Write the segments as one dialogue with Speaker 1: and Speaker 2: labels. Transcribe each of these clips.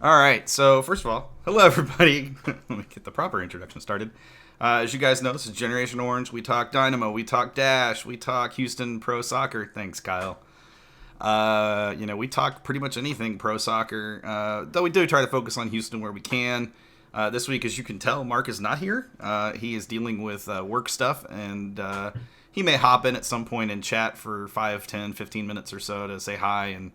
Speaker 1: All right, so first of all, hello everybody. Let me get the proper introduction started. As you guys know, this is Generation Orange. We talk Dynamo, we talk Dash, we talk Houston Pro Soccer. Thanks, Kyle. We talk pretty much anything pro soccer, though we do try to focus on Houston where we can. This week, as you can tell, Mark is not here. He is dealing with work stuff, and he may hop in at some point and chat for 5, 10, 15 minutes or so to say hi and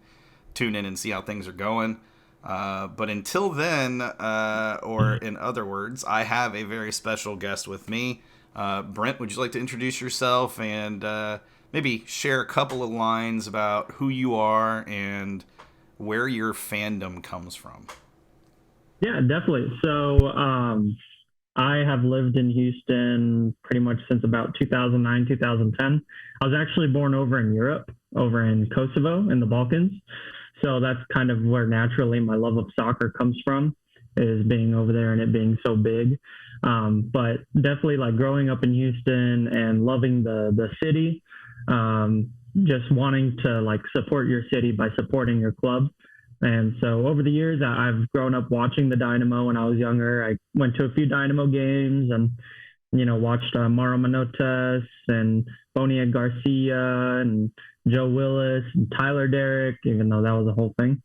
Speaker 1: tune in and see how things are going. But until then, or in other words, I have a very special guest with me. Brent, would you like to introduce yourself and maybe share a couple of lines about who you are and where your fandom comes from?
Speaker 2: Yeah, definitely. So I have lived in Houston pretty much since about 2009, 2010. I was actually born over in Europe, over in Kosovo in the Balkans. So that's kind of where naturally my love of soccer comes from, is being over there and it being so big. But definitely like growing up in Houston and loving the city, just wanting to like support your city by supporting your club. And so over the years, I've grown up watching the Dynamo when I was younger. I went to a few Dynamo games and, watched Mauro Manotas and Boniek Garcia and Joe Willis and Tyler Derrick, even though that was a whole thing.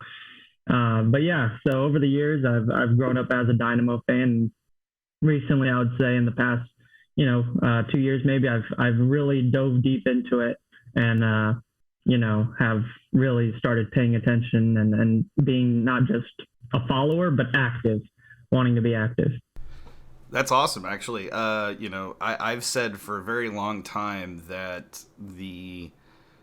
Speaker 2: But yeah, so over the years, I've grown up as a Dynamo fan. Recently, I would say in the past, 2 years maybe, I've really dove deep into it and have really started paying attention and being not just a follower but active, wanting to be active.
Speaker 1: That's awesome, actually. I've said for a very long time that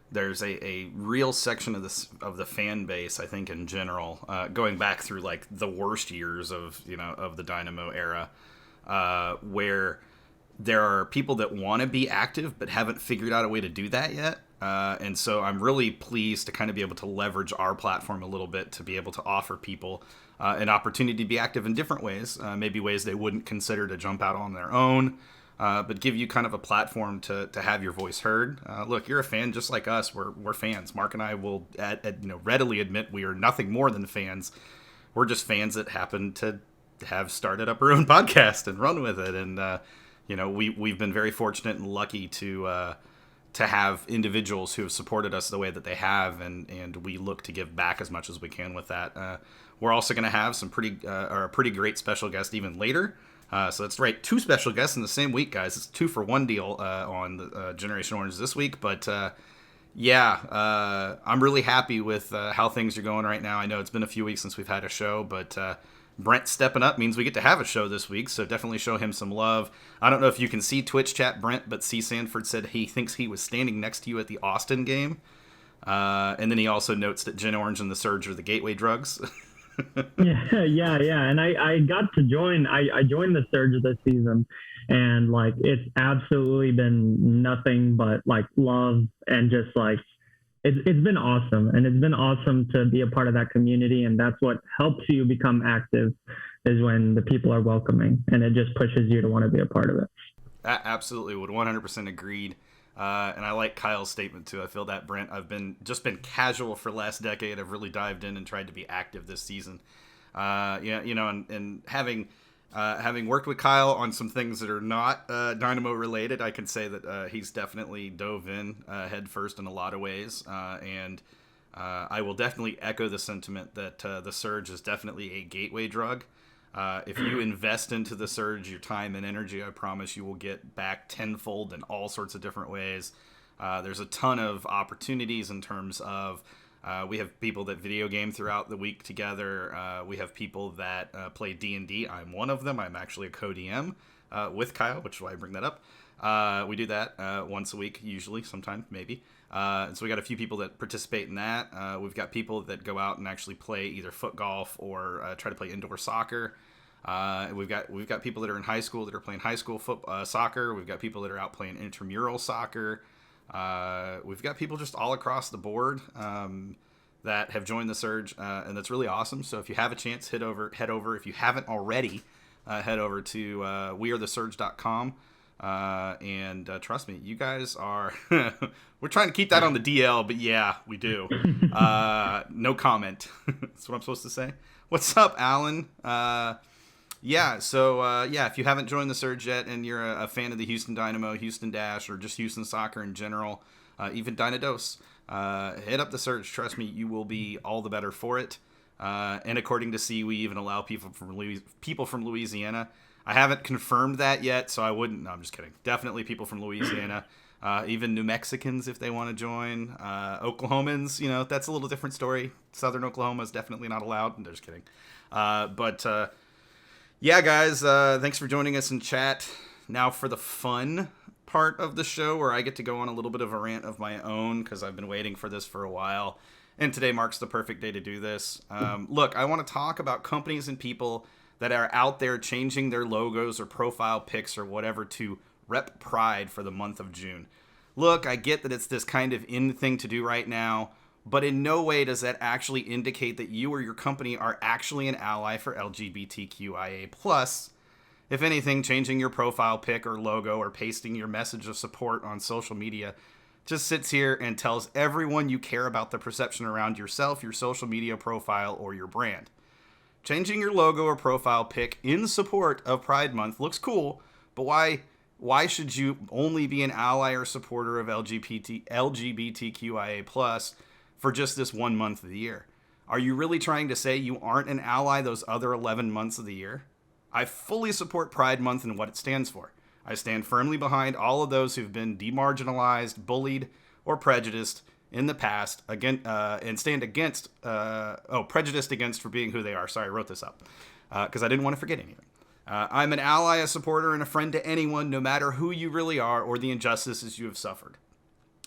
Speaker 1: there's a real section of the fan base, I think in general, going back through like the worst years of the Dynamo era, where there are people that want to be active but haven't figured out a way to do that yet. And so I'm really pleased to kind of be able to leverage our platform a little bit to be able to offer people an opportunity to be active in different ways, maybe ways they wouldn't consider to jump out on their own, but give you kind of a platform to have your voice heard. Look, you're a fan just like us. We're fans. Mark and I will readily admit we are nothing more than fans. We're just fans that happen to have started up our own podcast and run with it. And we've been very fortunate and lucky to have individuals who have supported us the way that they have, and we look to give back as much as we can with that. We're also going to have a pretty great special guest even later. So that's right, two special guests in the same week, guys. It's 2-for-1 deal on the Generation Orange this week. But I'm really happy with how things are going right now. I know it's been a few weeks since we've had a show, but Brent stepping up means we get to have a show this week, so definitely show him some love. I don't know if you can see Twitch chat, Brent, but C. Sanford said he thinks he was standing next to you at the Austin game. And then he also notes that Gen Orange and the Surge are the gateway drugs.
Speaker 2: Yeah. And I got to join. I joined the Surge this season, and like it's absolutely been nothing but like love and just like it's been awesome, and it's been awesome to be a part of that community, and that's what helps you become active is when the people are welcoming, and it just pushes you to want to be a part of it.
Speaker 1: Absolutely, would 100% agreed. And I like Kyle's statement too. I feel that, Brent. I've been casual for the last decade. I've really dived in and tried to be active this season. And having worked with Kyle on some things that are not Dynamo related, I can say that he's definitely dove in head first in a lot of ways. And I will definitely echo the sentiment that the Surge is definitely a gateway drug. If you invest into the Surge, your time and energy, I promise you will get back tenfold in all sorts of different ways. There's a ton of opportunities in terms of we have people that video game throughout the week together. We have people that play D&D. I'm one of them. I'm actually a co-DM with Kyle, which is why I bring that up. We do that once a week, usually, sometime, maybe. And so we got a few people that participate in that. We've got people that go out and actually play either foot golf or try to play indoor soccer. We've got people that are in high school that are playing high school soccer. We've got people that are out playing intramural soccer. We've got people just all across the board that have joined the Surge, and that's really awesome. So if you have a chance, head over. If you haven't already, head over to wearethesurge.com. And trust me, you guys are. We're trying to keep that on the DL, but yeah, we do. No comment. That's what I'm supposed to say. What's up, Alan? Yeah, so if you haven't joined the Surge yet and you're a fan of the Houston Dynamo, Houston Dash, or just Houston soccer in general, even Dynados, hit up the Surge. Trust me, you will be all the better for it. And according to C, we even allow people from Louisiana. I haven't confirmed that yet, so I wouldn't. No, I'm just kidding. Definitely people from Louisiana. Even New Mexicans if they want to join. Oklahomans, that's a little different story. Southern Oklahoma is definitely not allowed. I'm just kidding. Yeah, guys, thanks for joining us in chat. Now for the fun part of the show where I get to go on a little bit of a rant of my own because I've been waiting for this for a while. And today marks the perfect day to do this. Look, I want to talk about companies and people that are out there changing their logos or profile pics or whatever to rep Pride for the month of June. Look, I get that it's this kind of in thing to do right now, but in no way does that actually indicate that you or your company are actually an ally for LGBTQIA+. If anything, changing your profile pic or logo or pasting your message of support on social media just sits here and tells everyone you care about the perception around yourself, your social media profile, or your brand. Changing your logo or profile pic in support of Pride Month looks cool, but why should you only be an ally or supporter of LGBTQIA+ for just this 1 month of the year? Are you really trying to say you aren't an ally those other 11 months of the year? I fully support Pride Month and what it stands for. I stand firmly behind all of those who've been demarginalized, bullied, or prejudiced in the past, and stand against, prejudiced against for being who they are. Sorry, I wrote this up because I didn't want to forget anything. I'm an ally, a supporter, and a friend to anyone, no matter who you really are or the injustices you have suffered.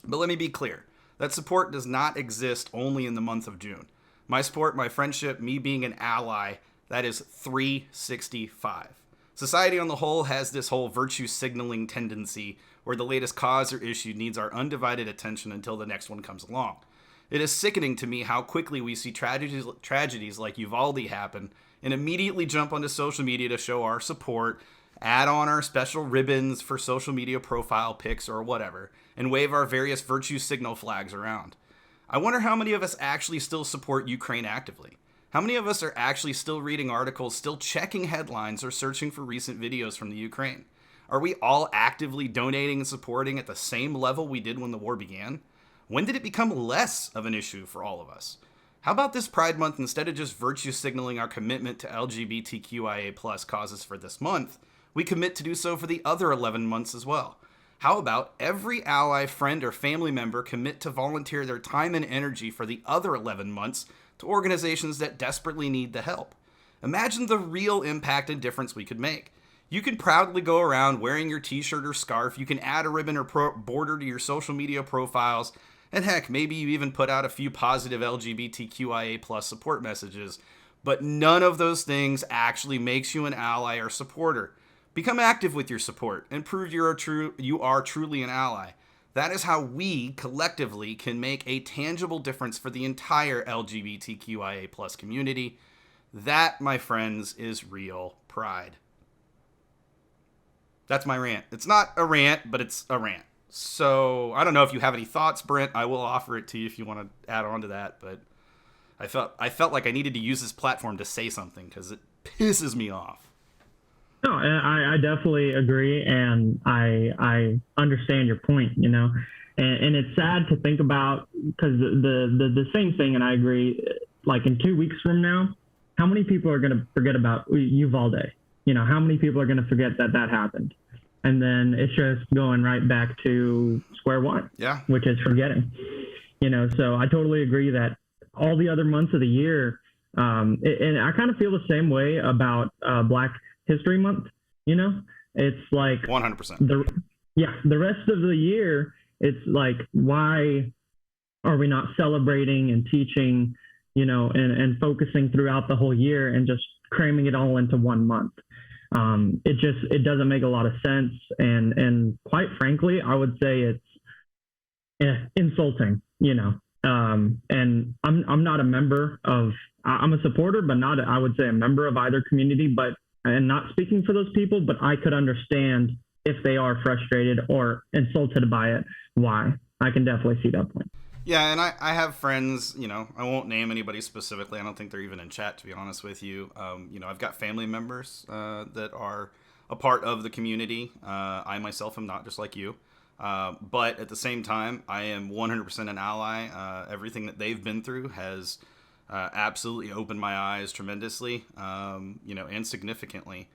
Speaker 1: But let me be clear. That support does not exist only in the month of June. My support, my friendship, me being an ally, that is 365. Society on the whole has this whole virtue signaling tendency where the latest cause or issue needs our undivided attention until the next one comes along. It is sickening to me how quickly we see tragedies like Uvalde happen and immediately jump onto social media to show our support, add on our special ribbons for social media profile pics or whatever, and wave our various virtue signal flags around. I wonder how many of us actually still support Ukraine actively. How many of us are actually still reading articles, still checking headlines, or searching for recent videos from the Ukraine? Are we all actively donating and supporting at the same level we did when the war began? When did it become less of an issue for all of us? How about this Pride Month, instead of just virtue signaling our commitment to LGBTQIA+ causes for this month, we commit to do so for the other 11 months as well? How about every ally, friend, or family member commit to volunteer their time and energy for the other 11 months to organizations that desperately need the help? Imagine the real impact and difference we could make. You can proudly go around wearing your t-shirt or scarf, you can add a ribbon or border to your social media profiles, and heck, maybe you even put out a few positive LGBTQIA+ support messages, but none of those things actually makes you an ally or supporter. Become active with your support and prove you are truly an ally. That is how we collectively can make a tangible difference for the entire LGBTQIA+ community. That, my friends, is real pride. That's my rant. It's not a rant, but it's a rant. So I don't know if you have any thoughts, Brent. I will offer it to you if you want to add on to that. But I felt like I needed to use this platform to say something because it pisses me off.
Speaker 2: No, I definitely agree, and I understand your point, and it's sad to think about because the same thing, and I agree, like in 2 weeks from now, how many people are going to forget about Uvalde? How many people are going to forget that happened? And then it's just going right back to square one, which is forgetting, so I totally agree that all the other months of the year, and I kind of feel the same way about Black History Month. It's like
Speaker 1: 100%.
Speaker 2: The rest of the year, it's like, why are we not celebrating and teaching, and focusing throughout the whole year and just cramming it all into 1 month? It doesn't make a lot of sense. And quite frankly, I would say it's insulting, and I'm not a member of, I'm a supporter, but not, I would say, a member of either community, and not speaking for those people, but I could understand if they are frustrated or insulted by it, why. I can definitely see that point.
Speaker 1: Yeah, and I have friends, I won't name anybody specifically. I don't think they're even in chat, to be honest with you. I've got family members that are a part of the community. I myself am not, just like you. But at the same time, I am 100% an ally. Everything that they've been through has absolutely opened my eyes tremendously, and significantly.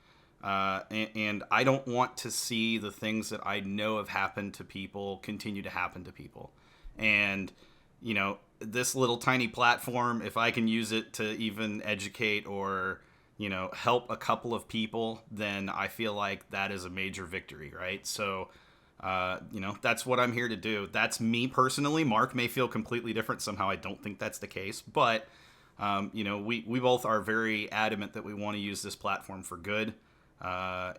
Speaker 1: And I don't want to see the things that I know have happened to people continue to happen to people. And, this little tiny platform, if I can use it to even educate or, help a couple of people, then I feel like that is a major victory, right? So, that's what I'm here to do. That's me personally. Mark may feel completely different. Somehow I don't think that's the case. But, we both are very adamant that we want to use this platform for good. Kyle,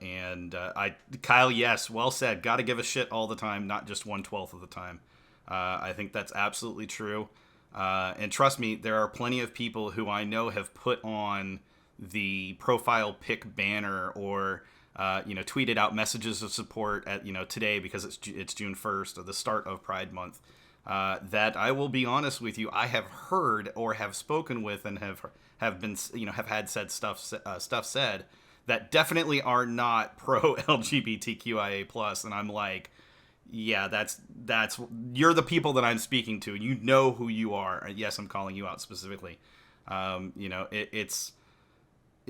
Speaker 1: yes, well said. Got to give a shit all the time, not just 1/12 of the time. I think that's absolutely true. And trust me, there are plenty of people who I know have put on the profile pic banner or, tweeted out messages of support at, today because it's June 1st or the start of Pride Month. That I will be honest with you, I have heard or have spoken with and have been, have had said stuff said that definitely are not pro LGBTQIA+, and I'm like, yeah, that's you're the people that I'm speaking to. You know who you are. Yes, I'm calling you out specifically. It's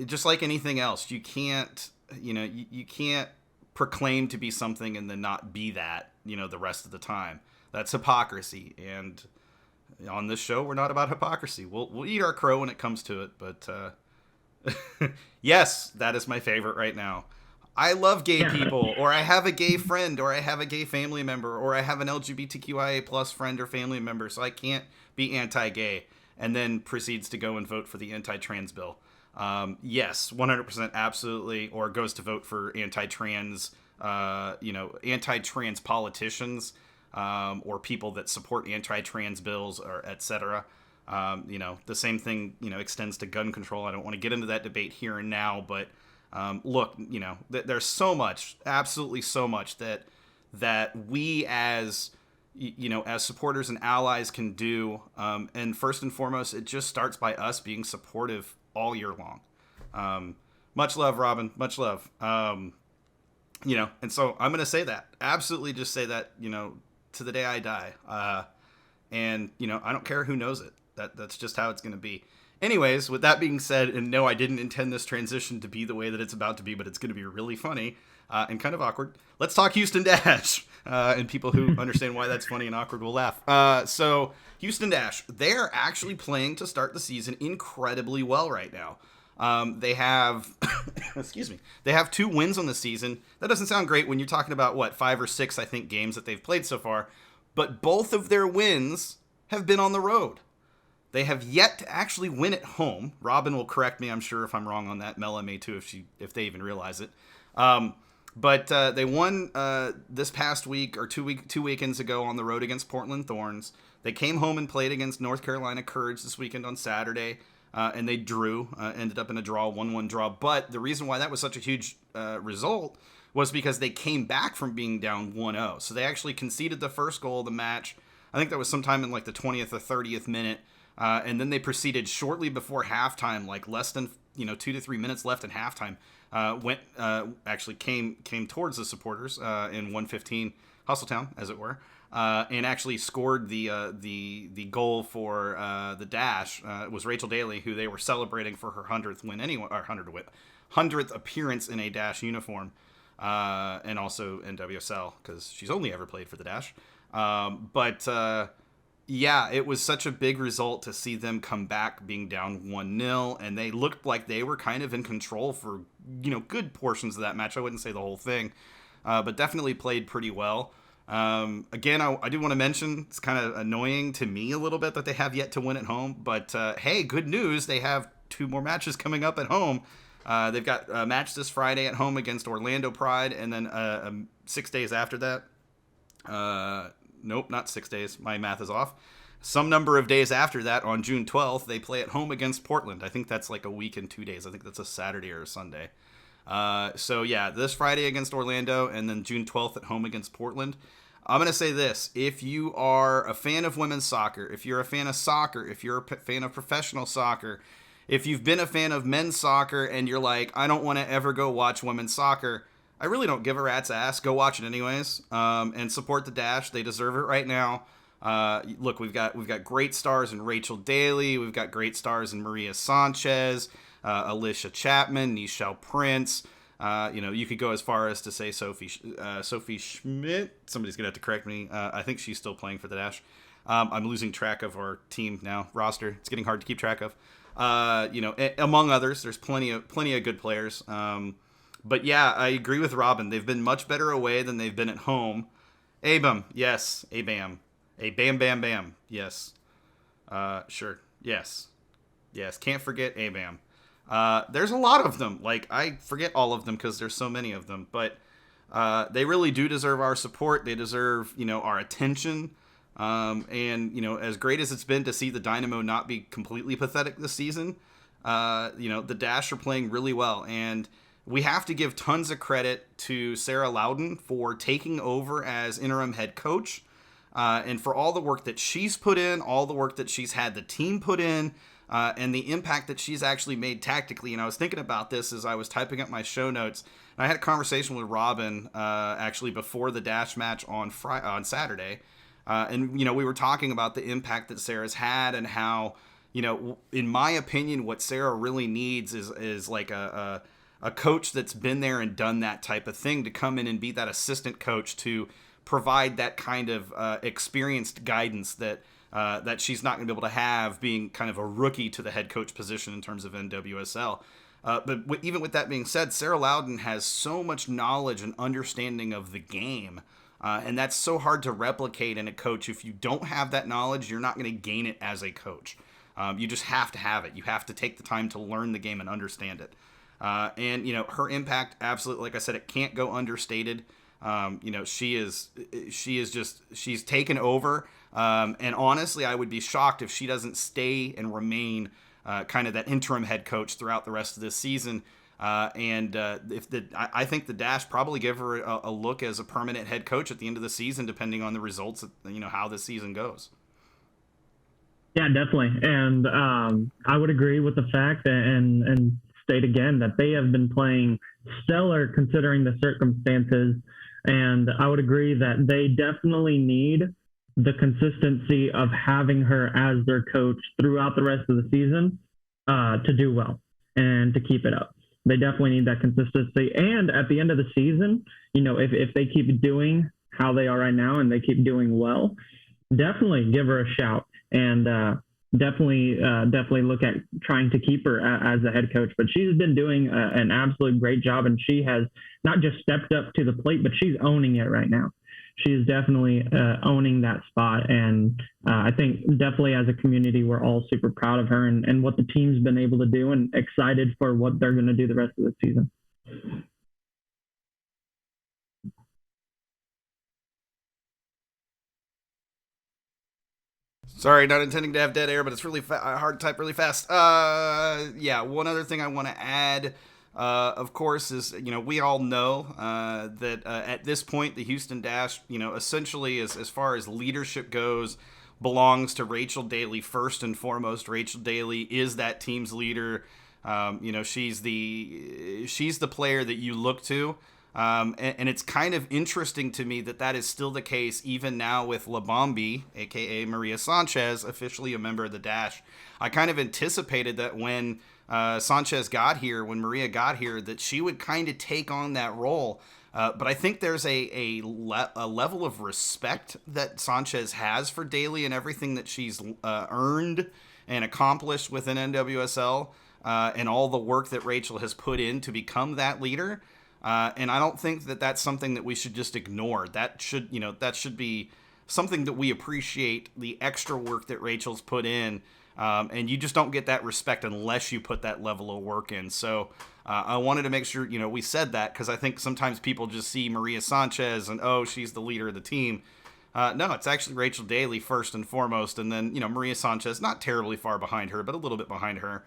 Speaker 1: just like anything else. You can't, you can't proclaim to be something and then not be that, the rest of the time. That's hypocrisy. And on this show, we're not about hypocrisy. We'll eat our crow when it comes to it, but yes, that is my favorite right now. I love gay people, or I have a gay friend, or I have a gay family member, or I have an LGBTQIA+ friend or family member, so I can't be anti-gay, and then proceeds to go and vote for the anti-trans bill. Yes, 100% absolutely, or goes to vote for anti-trans, anti-trans politicians, or people that support anti-trans bills, or etc. The same thing, extends to gun control. I don't want to get into that debate here and now, but look, there's so much, absolutely so much that we as supporters and allies can do. And first and foremost, it just starts by us being supportive all year long. Much love, Robin. Much love. And so I'm going to say that. Absolutely just say that, to the day I die. And, I don't care who knows it. That's just how it's going to be. Anyways, with that being said, and no, I didn't intend this transition to be the way that it's about to be, but it's going to be really funny and kind of awkward. Let's talk Houston Dash. And people who understand why that's funny and awkward will laugh. So Houston Dash, they're actually playing to start the season incredibly well right now. They have, excuse me, they have 2 wins on the season. That doesn't sound great when you're talking about, 5 or 6, I think, games that they've played so far. But both of their wins have been on the road. They have yet to actually win at home. Robin will correct me, I'm sure, if I'm wrong on that. Mela may too, if they even realize it. But they won this past week, or 2 weekends ago, on the road against Portland Thorns. They came home and played against North Carolina Courage this weekend on Saturday, and they drew. Ended up in a draw, 1-1 draw. But the reason why that was such a huge result was because they came back from being down 1-0. So they actually conceded the first goal of the match. I think that was sometime in the 20th or 30th minute. And then they proceeded shortly before halftime, less than 2 to 3 minutes left in halftime. Came towards the supporters in 115 Hustletown, as it were, and actually scored the goal for the Dash. It was Rachel Daly, who they were celebrating for her 100th win anyway, or 100th appearance in a Dash uniform, and also in WSL, because she's only ever played for the Dash. Yeah, it was such a big result to see them come back being down 1-0, and they looked like they were kind of in control for, good portions of that match. I wouldn't say the whole thing, but definitely played pretty well. Again, I do want to mention, it's kind of annoying to me a little bit that they have yet to win at home, but hey, good news, they have 2 more matches coming up at home. They've got a match this Friday at home against Orlando Pride, and then 6 days after that. Nope, not 6 days. My math is off. Some number of days after that, on June 12th, they play at home against Portland. I think that's a week and 2 days. I think that's a Saturday or a Sunday. So yeah, this Friday against Orlando, and then June 12th at home against Portland. I'm going to say this. If you are a fan of women's soccer, if you're a fan of soccer, if you're a fan of professional soccer, if you've been a fan of men's soccer and you're like, I don't want to ever go watch women's soccer, I really don't give a rat's ass. Go watch it anyways, and support the Dash. They deserve it right now. Look, we've got great stars in Rachel Daly. We've got great stars in Maria Sanchez, Alicia Chapman, Nichelle Prince. You could go as far as to say Sophie Schmidt. Somebody's gonna have to correct me. I think she's still playing for the Dash. I'm losing track of our team now roster. It's getting hard to keep track of. Among others, there's plenty of good players. But yeah, I agree with Robin. They've been much better away than they've been at home. Abam, yes, Abam, a bam, bam, bam, yes. Sure, yes. Can't forget Abam. There's a lot of them. Like, I forget all of them because there's so many of them. But they really do deserve our support. They deserve, our attention. As great as it's been to see the Dynamo not be completely pathetic this season, the Dash are playing really well. And we have to give tons of credit to Sarah Loudon for taking over as interim head coach. And for all the work that she's put in, all the work that she's had the team put in, and the impact that she's actually made tactically. And I was thinking about this as I was typing up my show notes. And I had a conversation with Robin actually before the Dash match on Saturday. We were talking about the impact that Sarah's had and how, in my opinion, what Sarah really needs is like a coach that's been there and done that type of thing to come in and be that assistant coach to provide that kind of experienced guidance that she's not going to be able to have being kind of a rookie to the head coach position in terms of NWSL. Even with that being said, Sarah Loudon has so much knowledge and understanding of the game. And that's so hard to replicate in a coach. If you don't have that knowledge, you're not going to gain it as a coach. You just have to have it. You have to take the time to learn the game and understand it. Her impact, absolutely, like I said, it can't go understated. She's taken over. And honestly, I would be shocked if she doesn't stay and remain kind of that interim head coach throughout the rest of this season. I think the Dash probably give her a look as a permanent head coach at the end of the season, depending on the results, how this season goes.
Speaker 2: Yeah, definitely. And I would agree with the fact and state again that they have been playing stellar considering the circumstances. And I would agree that they definitely need the consistency of having her as their coach throughout the rest of the season to do well and to keep it up. They definitely need that consistency. And at the end of the season, if they keep doing how they are right now and they keep doing well, definitely give her a shout and definitely look at trying to keep her as a head coach. But she's been doing an absolute great job, and she has not just stepped up to the plate, but she's owning it right now. She is definitely owning that spot. And I think definitely as a community, we're all super proud of her and what the team's been able to do and excited for what they're going to do the rest of the season.
Speaker 1: Sorry, not intending to have dead air, but it's really hard to type really fast. One other thing I want to add, of course, is, we all know that at this point, the Houston Dash, essentially as far as leadership goes, belongs to Rachel Daly first and foremost. Rachel Daly is that team's leader. She's the player that you look to. And it's kind of interesting to me that is still the case even now with Labombi, a.k.a. Maria Sanchez, officially a member of the Dash. I kind of anticipated that when when Maria got here, that she would kind of take on that role. But I think there's a level of respect that Sanchez has for Daly and everything that she's earned and accomplished within NWSL and all the work that Rachel has put in to become that leader. And I don't think that that's something that we should just ignore. That should be something that we appreciate, the extra work that Rachel's put in. And you just don't get that respect unless you put that level of work in. So I wanted to make sure, we said that, because I think sometimes people just see Maria Sanchez and, oh, she's the leader of the team. No, it's actually Rachel Daly first and foremost. And then, Maria Sanchez, not terribly far behind her, but a little bit behind her.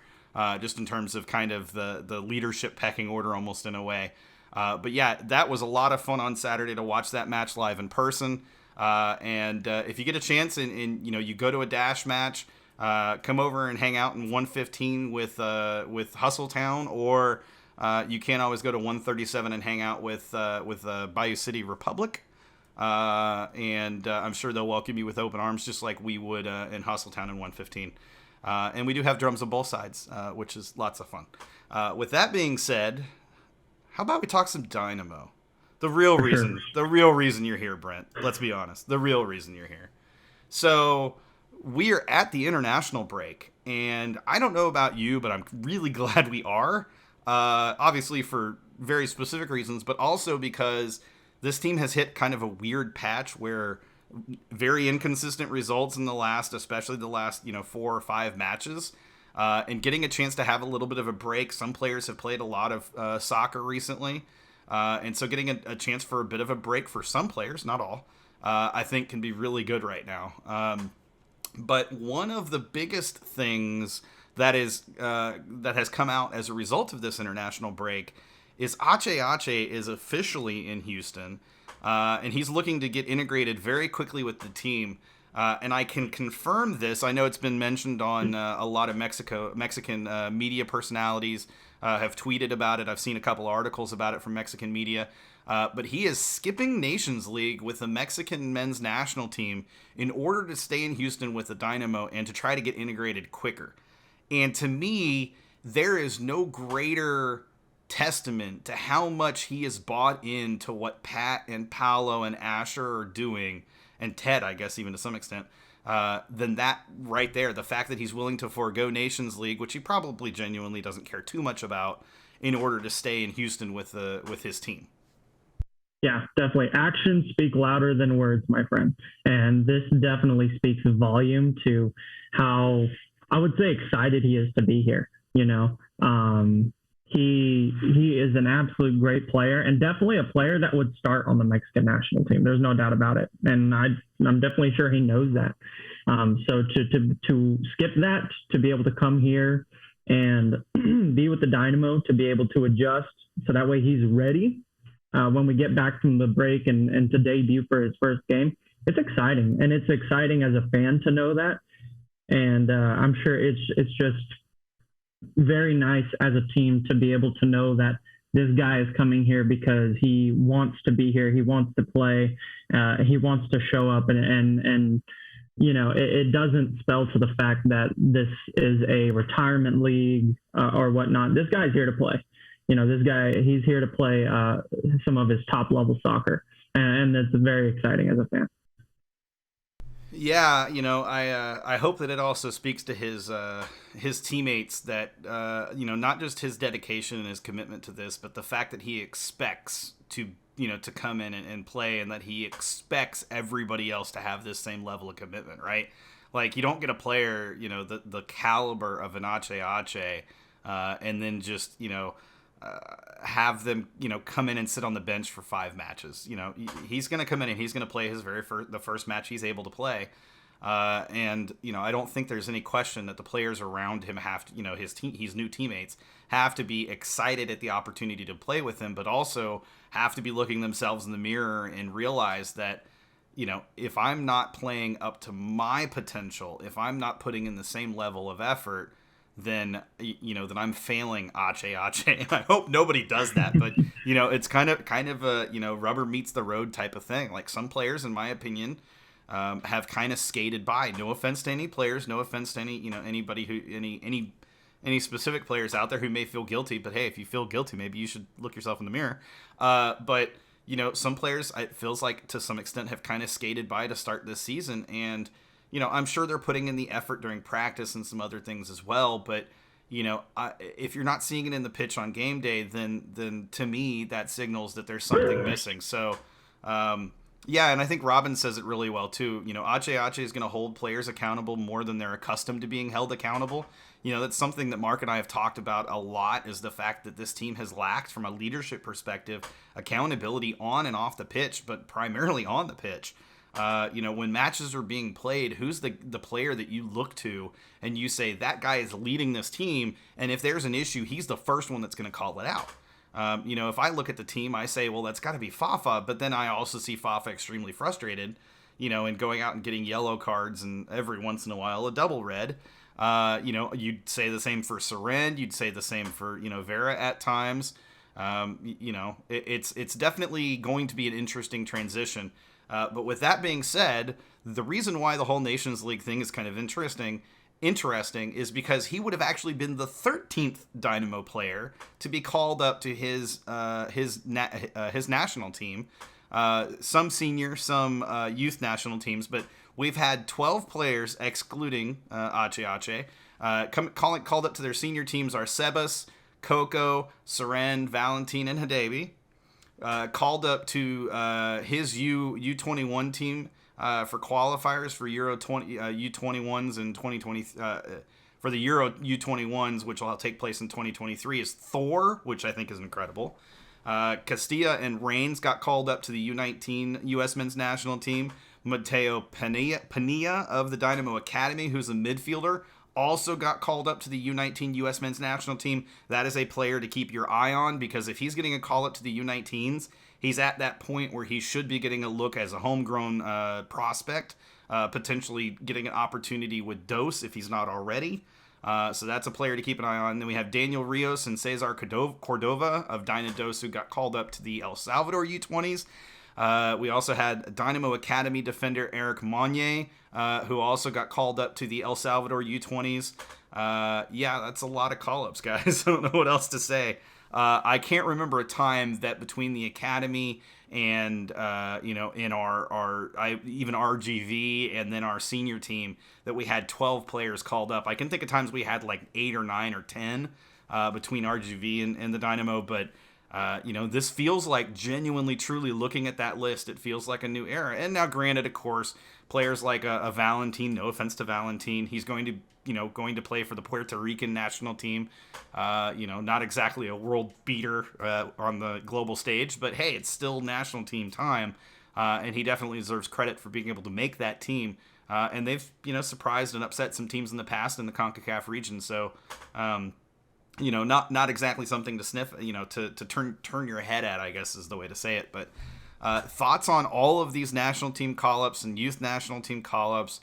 Speaker 1: just in terms of kind of the leadership pecking order almost in a way. But yeah, that was a lot of fun on Saturday to watch that match live in person. And if you get a chance and you go to a Dash match, come over and hang out in 115 with Hustletown, or you can always go to 137 and hang out with Bayou City Republic. And I'm sure they'll welcome you with open arms, just like we would in Hustletown in 115. And we do have drums on both sides, which is lots of fun. With that being said, how about we talk some Dynamo? The real reason you're here, Brent. Let's be honest. The real reason you're here. So we are at the international break, and I don't know about you, but I'm really glad we are. Obviously for very specific reasons, but also because this team has hit kind of a weird patch where very inconsistent results in especially the last 4 or 5 matches. And getting a chance to have a little bit of a break. Some players have played a lot of soccer recently. And so getting a chance for a bit of a break for some players, not all, I think can be really good right now. But one of the biggest things that has come out as a result of this international break is Ache is officially in Houston. And he's looking to get integrated very quickly with the team. And I can confirm this. I know it's been mentioned on a lot of Mexican media personalities have tweeted about it. I've seen a couple articles about it from Mexican media. But he is skipping Nations League with the Mexican men's national team in order to stay in Houston with the Dynamo and to try to get integrated quicker. And to me, there is no greater testament to how much he has bought into what Pat and Paolo and Asher are doing, and Ted, I guess, even to some extent, than that right there. The fact that he's willing to forego Nations League, which he probably genuinely doesn't care too much about, in order to stay in Houston with his team.
Speaker 2: Yeah, definitely. Actions speak louder than words, my friend. And this definitely speaks volume to how, I would say, excited he is to be here. He is an absolute great player, and definitely a player that would start on the Mexican national team. There's no doubt about it, and I'm definitely sure he knows that. So to skip that, to be able to come here and be with the Dynamo, to be able to adjust, so that way he's ready when we get back from the break and to debut for his first game. It's exciting, and it's exciting as a fan to know that, and I'm sure it's just very nice as a team to be able to know that this guy is coming here because he wants to be here. He wants to play. He wants to show up, and it doesn't spell to the fact that this is a retirement league or whatnot. This guy's here to play. This guy, he's here to play some of his top level soccer, and it's very exciting as a fan.
Speaker 1: Yeah, I hope that it also speaks to his teammates that not just his dedication and his commitment to this, but the fact that he expects to come in and play, and that he expects everybody else to have this same level of commitment, right? Like, you don't get a player, the caliber of an Ache, and then just have them come in and sit on the bench for 5 matches. He's going to come in and he's going to play his the first match he's able to play, and I don't think there's any question that the players around him have to, his new teammates have to be excited at the opportunity to play with him, but also have to be looking themselves in the mirror and realize that if I'm not playing up to my potential, if I'm not putting in the same level of effort, then then I'm failing Ache. I hope nobody does that, but it's kind of a rubber meets the road type of thing. Like, some players, in my opinion, have kind of skated by. No offense to any players, no offense to anybody who any specific players out there who may feel guilty. But hey, if you feel guilty, maybe you should look yourself in the mirror. But some players, it feels like to some extent, have kind of skated by to start this season, and I'm sure they're putting in the effort during practice and some other things as well. But, if you're not seeing it in the pitch on game day, then to me, that signals that there's something missing. So, yeah, and I think Robin says it really well, too. Ache is going to hold players accountable more than they're accustomed to being held accountable. That's something that Mark and I have talked about a lot, is the fact that this team has lacked, from a leadership perspective, accountability on and off the pitch, but primarily on the pitch. When matches are being played, who's the player that you look to and you say that guy is leading this team, and if there's an issue, he's the first one that's going to call it out. If I look at the team, I say, well, that's got to be Fafa, but then I also see Fafa extremely frustrated, and going out and getting yellow cards and every once in a while a double red. You'd say the same for Seren. You'd say the same for, Vera at times. It's definitely going to be an interesting transition. But with that being said, the reason why the whole Nations League thing is kind of interesting is because he would have actually been the 13th Dynamo player to be called up to his national team. Some senior, some youth national teams, but we've had 12 players, excluding Ache, called up to their senior teams are Sebas, Coco, Seren, Valentin, and Hadebi. Called up to his U21 team for qualifiers for Euro U21s in 2020. For the Euro U21s, which will take place in 2023, is Thor, which I think is incredible. Castilla and Reigns got called up to the U19 U.S. men's national team. Mateo Pania of the Dynamo Academy, who's a midfielder, also got called up to the U19 U.S. men's national team. That is a player to keep your eye on, because if he's getting a call up to the U19s, he's at that point where he should be getting a look as a homegrown prospect, potentially getting an opportunity with Dos if he's not already. So that's a player to keep an eye on. And then we have Daniel Rios and Cesar Cordova of Dynados, who got called up to the El Salvador U20s. We also had Dynamo Academy defender Eric Monye, who also got called up to the El Salvador U20s. That's a lot of call-ups, guys. I don't know what else to say. I can't remember a time that between the academy and in our even RGV and then our senior team that we had 12 players called up. I can think of times we had like 8 or 9 or 10 between RGV and the Dynamo, but this feels like, genuinely, truly looking at that list, it feels like a new era. And now, granted, of course, players like a Valentin, no offense to Valentin, he's going to play for the Puerto Rican national team. Not exactly a world beater on the global stage, but hey, it's still national team time. And he definitely deserves credit for being able to make that team. And they've, surprised and upset some teams in the past in the CONCACAF region. So, not exactly something to sniff, to turn your head at, I guess is the way to say it. But thoughts on all of these national team call-ups and youth national team call-ups?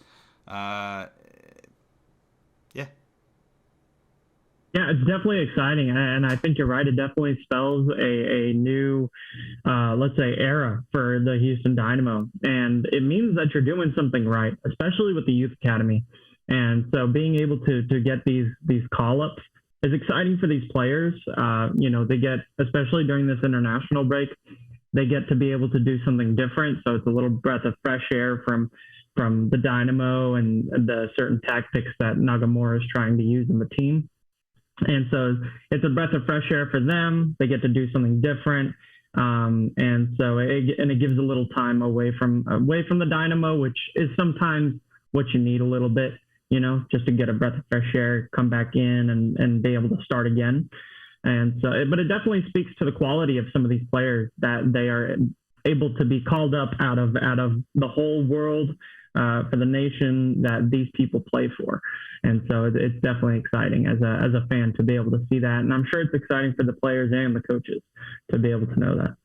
Speaker 2: Yeah, it's definitely exciting, and I think you're right. It definitely spells a new, let's say, era for the Houston Dynamo, and it means that you're doing something right, especially with the youth academy. And so, being able to get these call-ups is exciting for these players. They get, especially during this international break, they get to be able to do something different. So it's a little breath of fresh air from the Dynamo and the certain tactics that Nagamura is trying to use in the team. And so it's a breath of fresh air for them. They get to do something different. And so it gives a little time away from the Dynamo, which is sometimes what you need a little bit, just to get a breath of fresh air, come back in and be able to start again. And so, but it definitely speaks to the quality of some of these players, that they are able to be called up out of the whole world for the nation that these people play for. And so it's definitely exciting as a fan to be able to see that. And I'm sure it's exciting for the players and the coaches to be able to know that.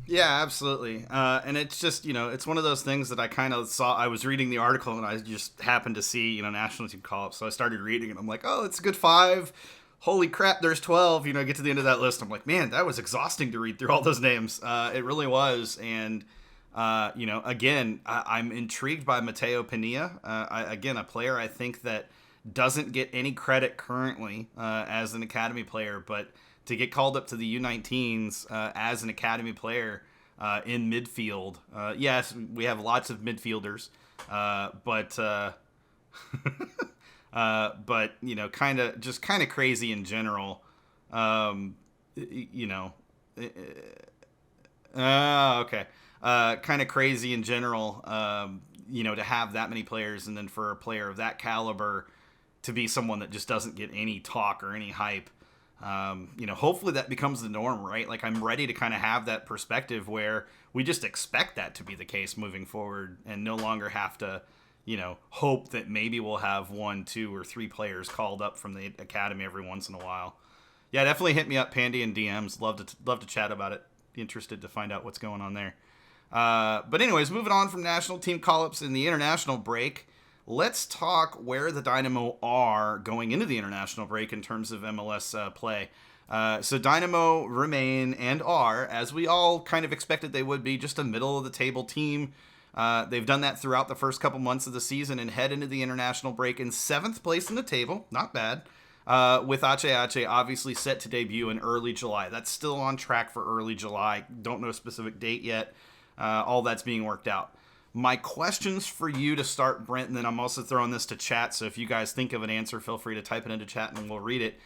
Speaker 1: Yeah, absolutely. And it's just, it's one of those things that I kind of saw. I was reading the article and I just happened to see, national team call-ups. So I started reading it. I'm like, oh, it's a good 5. Holy crap, there's 12. Get to the end of that list. I'm like, man, that was exhausting to read through all those names. It really was. And, again, I'm intrigued by Mateo Pania. Again, a player I think that doesn't get any credit currently as an academy player, but to get called up to the U19s as an academy player in midfield. Yes, we have lots of midfielders, but kind of crazy in general. Okay. Kind of crazy in general, to have that many players, and then for a player of that caliber to be someone that just doesn't get any talk or any hype. Hopefully that becomes the norm, right? Like, I'm ready to kind of have that perspective where we just expect that to be the case moving forward and no longer have to, hope that maybe we'll have 1, 2, or 3 players called up from the academy every once in a while. Yeah, definitely hit me up, Pandy, and DMs. Love to chat about it. Be interested to find out what's going on there. But anyways, moving on from national team call-ups in the international break, let's talk where the Dynamo are going into the international break in terms of MLS play. So Dynamo remain and are, as we all kind of expected they would be, just a middle-of-the-table team. They've done that throughout the first couple months of the season and head into the international break in 7th place in the table. Not bad. With Ache obviously set to debut in early July. That's still on track for early July. Don't know a specific date yet. All that's being worked out. My questions for you to start, Brent, and then I'm also throwing this to chat, so if you guys think of an answer, feel free to type it into chat and we'll read it.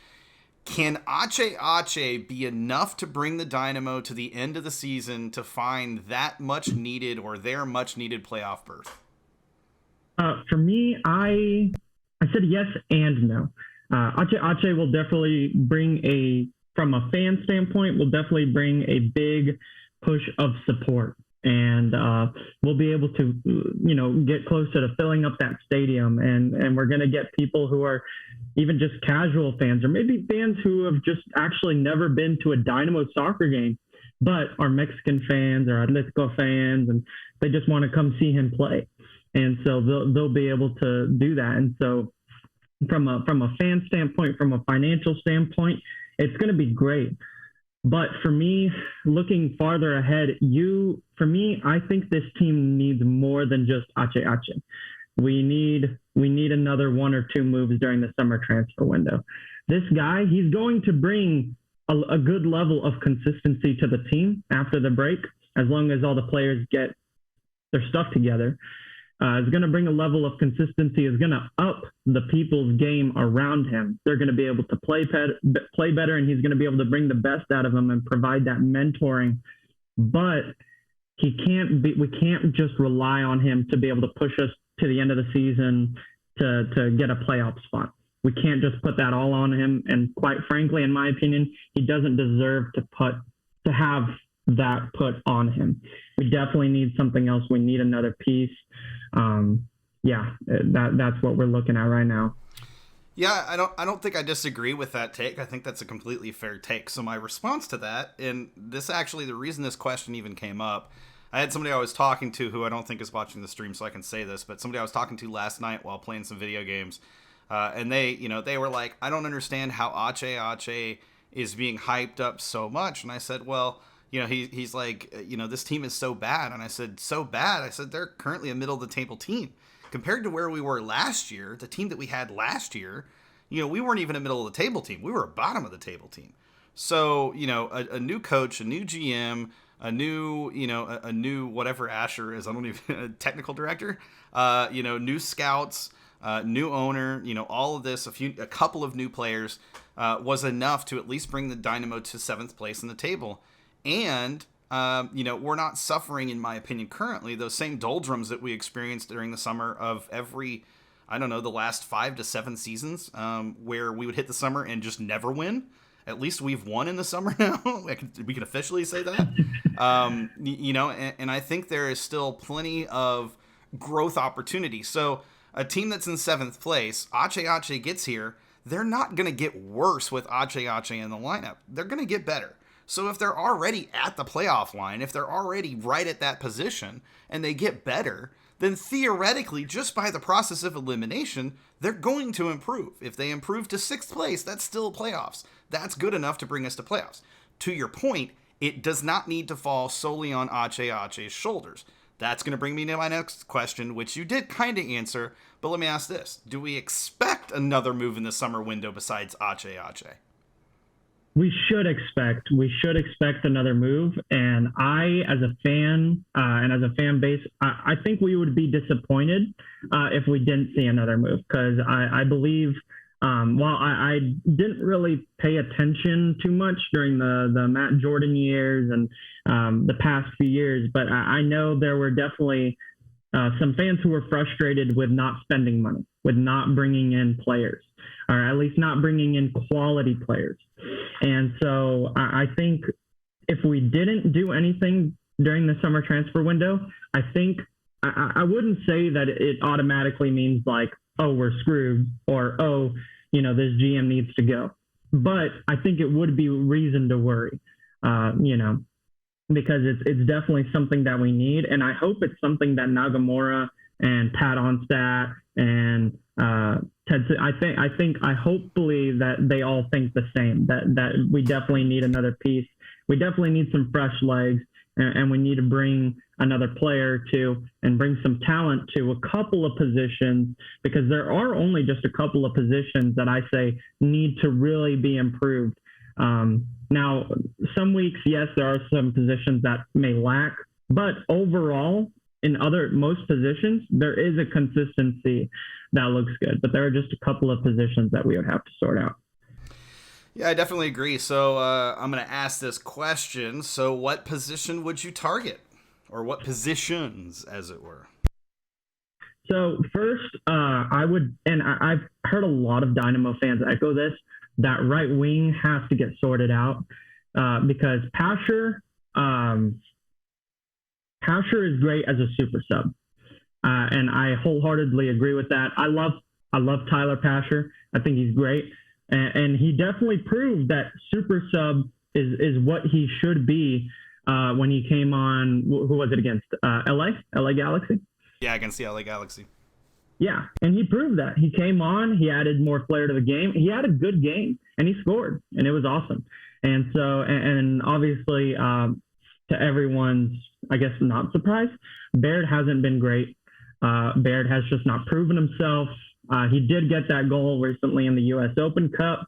Speaker 1: Can Ache be enough to bring the Dynamo to the end of the season to find that much needed or their much needed playoff berth?
Speaker 2: For me, I said yes and no. Ache will definitely bring from a fan standpoint, will definitely bring a big push of support. And we'll be able to, get closer to filling up that stadium. And we're going to get people who are even just casual fans, or maybe fans who have just actually never been to a Dynamo soccer game, but are Mexican fans or Atletico fans, and they just want to come see him play. And so they'll be able to do that. And so from a fan standpoint, from a financial standpoint, it's going to be great. But for me, looking farther ahead, I think this team needs more than just Ache. We need another 1 or 2 moves during the summer transfer window. This guy, he's going to bring a good level of consistency to the team after the break, as long as all the players get their stuff together. Is going to bring a level of consistency, is going to up the people's game around him. They're going to be able to play better, and he's going to be able to bring the best out of them and provide that mentoring. But we can't just rely on him to be able to push us to the end of the season to get a playoff spot. We can't just put that all on him. And quite frankly, in my opinion, he doesn't deserve to have that put on him. We definitely need something else. We need another piece. That's what we're looking at right now.
Speaker 1: Yeah, I don't think I disagree with that take. I think that's a completely fair take. So my response to that, and this actually, the reason this question even came up, I had somebody I was talking to who I don't think is watching the stream, so I can say this, but somebody I was talking to last night while playing some video games, and they were like, I don't understand how Ache is being hyped up so much. And I said, well, he's like, this team is so bad. And I said, so bad? I said, they're currently a middle of the table team. Compared to where we were last year, the team that we had last year, we weren't even a middle of the table team. We were a bottom of the table team. So, a new coach, a new GM, a new whatever Asher is, I don't even, technical director, new scouts, new owner, all of this, a couple of new players was enough to at least bring the Dynamo to 7th place in the table. And, we're not suffering, in my opinion, currently, those same doldrums that we experienced during the summer of the last 5 to 7 seasons, where we would hit the summer and just never win. At least we've won in the summer now. We can officially say that. And I think there is still plenty of growth opportunity. So a team that's in 7th place, Ache gets here, they're not going to get worse with Ache in the lineup. They're going to get better. So if they're already at the playoff line, if they're already right at that position and they get better, then theoretically, just by the process of elimination, they're going to improve. If they improve to 6th place, that's still playoffs. That's good enough to bring us to playoffs. To your point, it does not need to fall solely on Ache's shoulders. That's going to bring me to my next question, which you did kind of answer, but let me ask this. Do we expect another move in the summer window besides Ache?
Speaker 2: We should expect another move. And I, as a fan and as a fan base, I think we would be disappointed if we didn't see another move, because I believe, while I didn't really pay attention too much during the Matt Jordan years and the past few years, but I know there were definitely some fans who were frustrated with not spending money, with not bringing in players. or at least not bringing in quality players. And so I think if we didn't do anything during the summer transfer window, I think I wouldn't say that it automatically means like, oh, we're screwed, or, oh, this GM needs to go. But I think it would be reason to worry, because it's definitely something that we need. And I hope it's something that Nagamura and Pat Onstadt and Ted, I hopefully that they all think the same, that we definitely need another piece. We definitely need some fresh legs, and we need to bring another player to and bring some talent to a couple of positions, because there are only just a couple of positions that I say need to really be improved. Now, some weeks, yes, there are some positions that may lack, but overall, in most positions, there is a consistency that looks good. But there are just a couple of positions that we would have to sort out.
Speaker 1: Yeah, I definitely agree. So I'm going to ask this question. So what position would you target? Or what positions, as it were?
Speaker 2: So first, I would, and I've heard a lot of Dynamo fans echo this, that right wing has to get sorted out, because Pasher is great as a super sub. And I wholeheartedly agree with that. I love Tyler Pasher. I think he's great. And he definitely proved that super sub is what he should be when he came on. Who was it against? LA Galaxy?
Speaker 1: Yeah, against the LA Galaxy.
Speaker 2: Yeah, and he proved that. He came on, he added more flair to the game. He had a good game, and he scored, and it was awesome. And so, and obviously, to everyone's, I guess, not surprise, Baird hasn't been great. Baird has just not proven himself. He did get that goal recently in the U.S. Open Cup,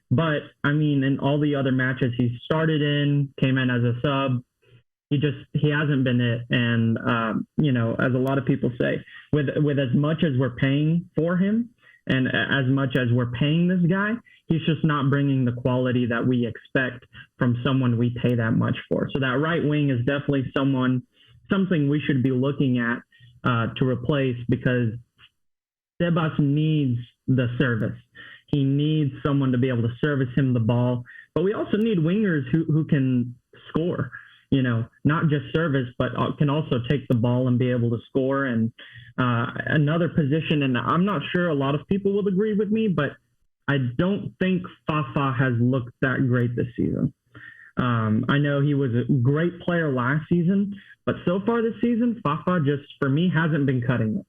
Speaker 2: but, I mean, in all the other matches he started in, came in as a sub, he hasn't been it. And, as a lot of people say, with as much as we're paying for him and as much as we're paying this guy, he's just not bringing the quality that we expect from someone we pay that much for. So that right wing is definitely something we should be looking at to replace, because Sebas needs the service. He needs someone to be able to service him the ball. But we also need wingers who can score, not just service, but can also take the ball and be able to score. And another position, and I'm not sure a lot of people will agree with me, but I don't think Fafa has looked that great this season. I know he was a great player last season, but so far this season, Fafa just, for me, hasn't been cutting it.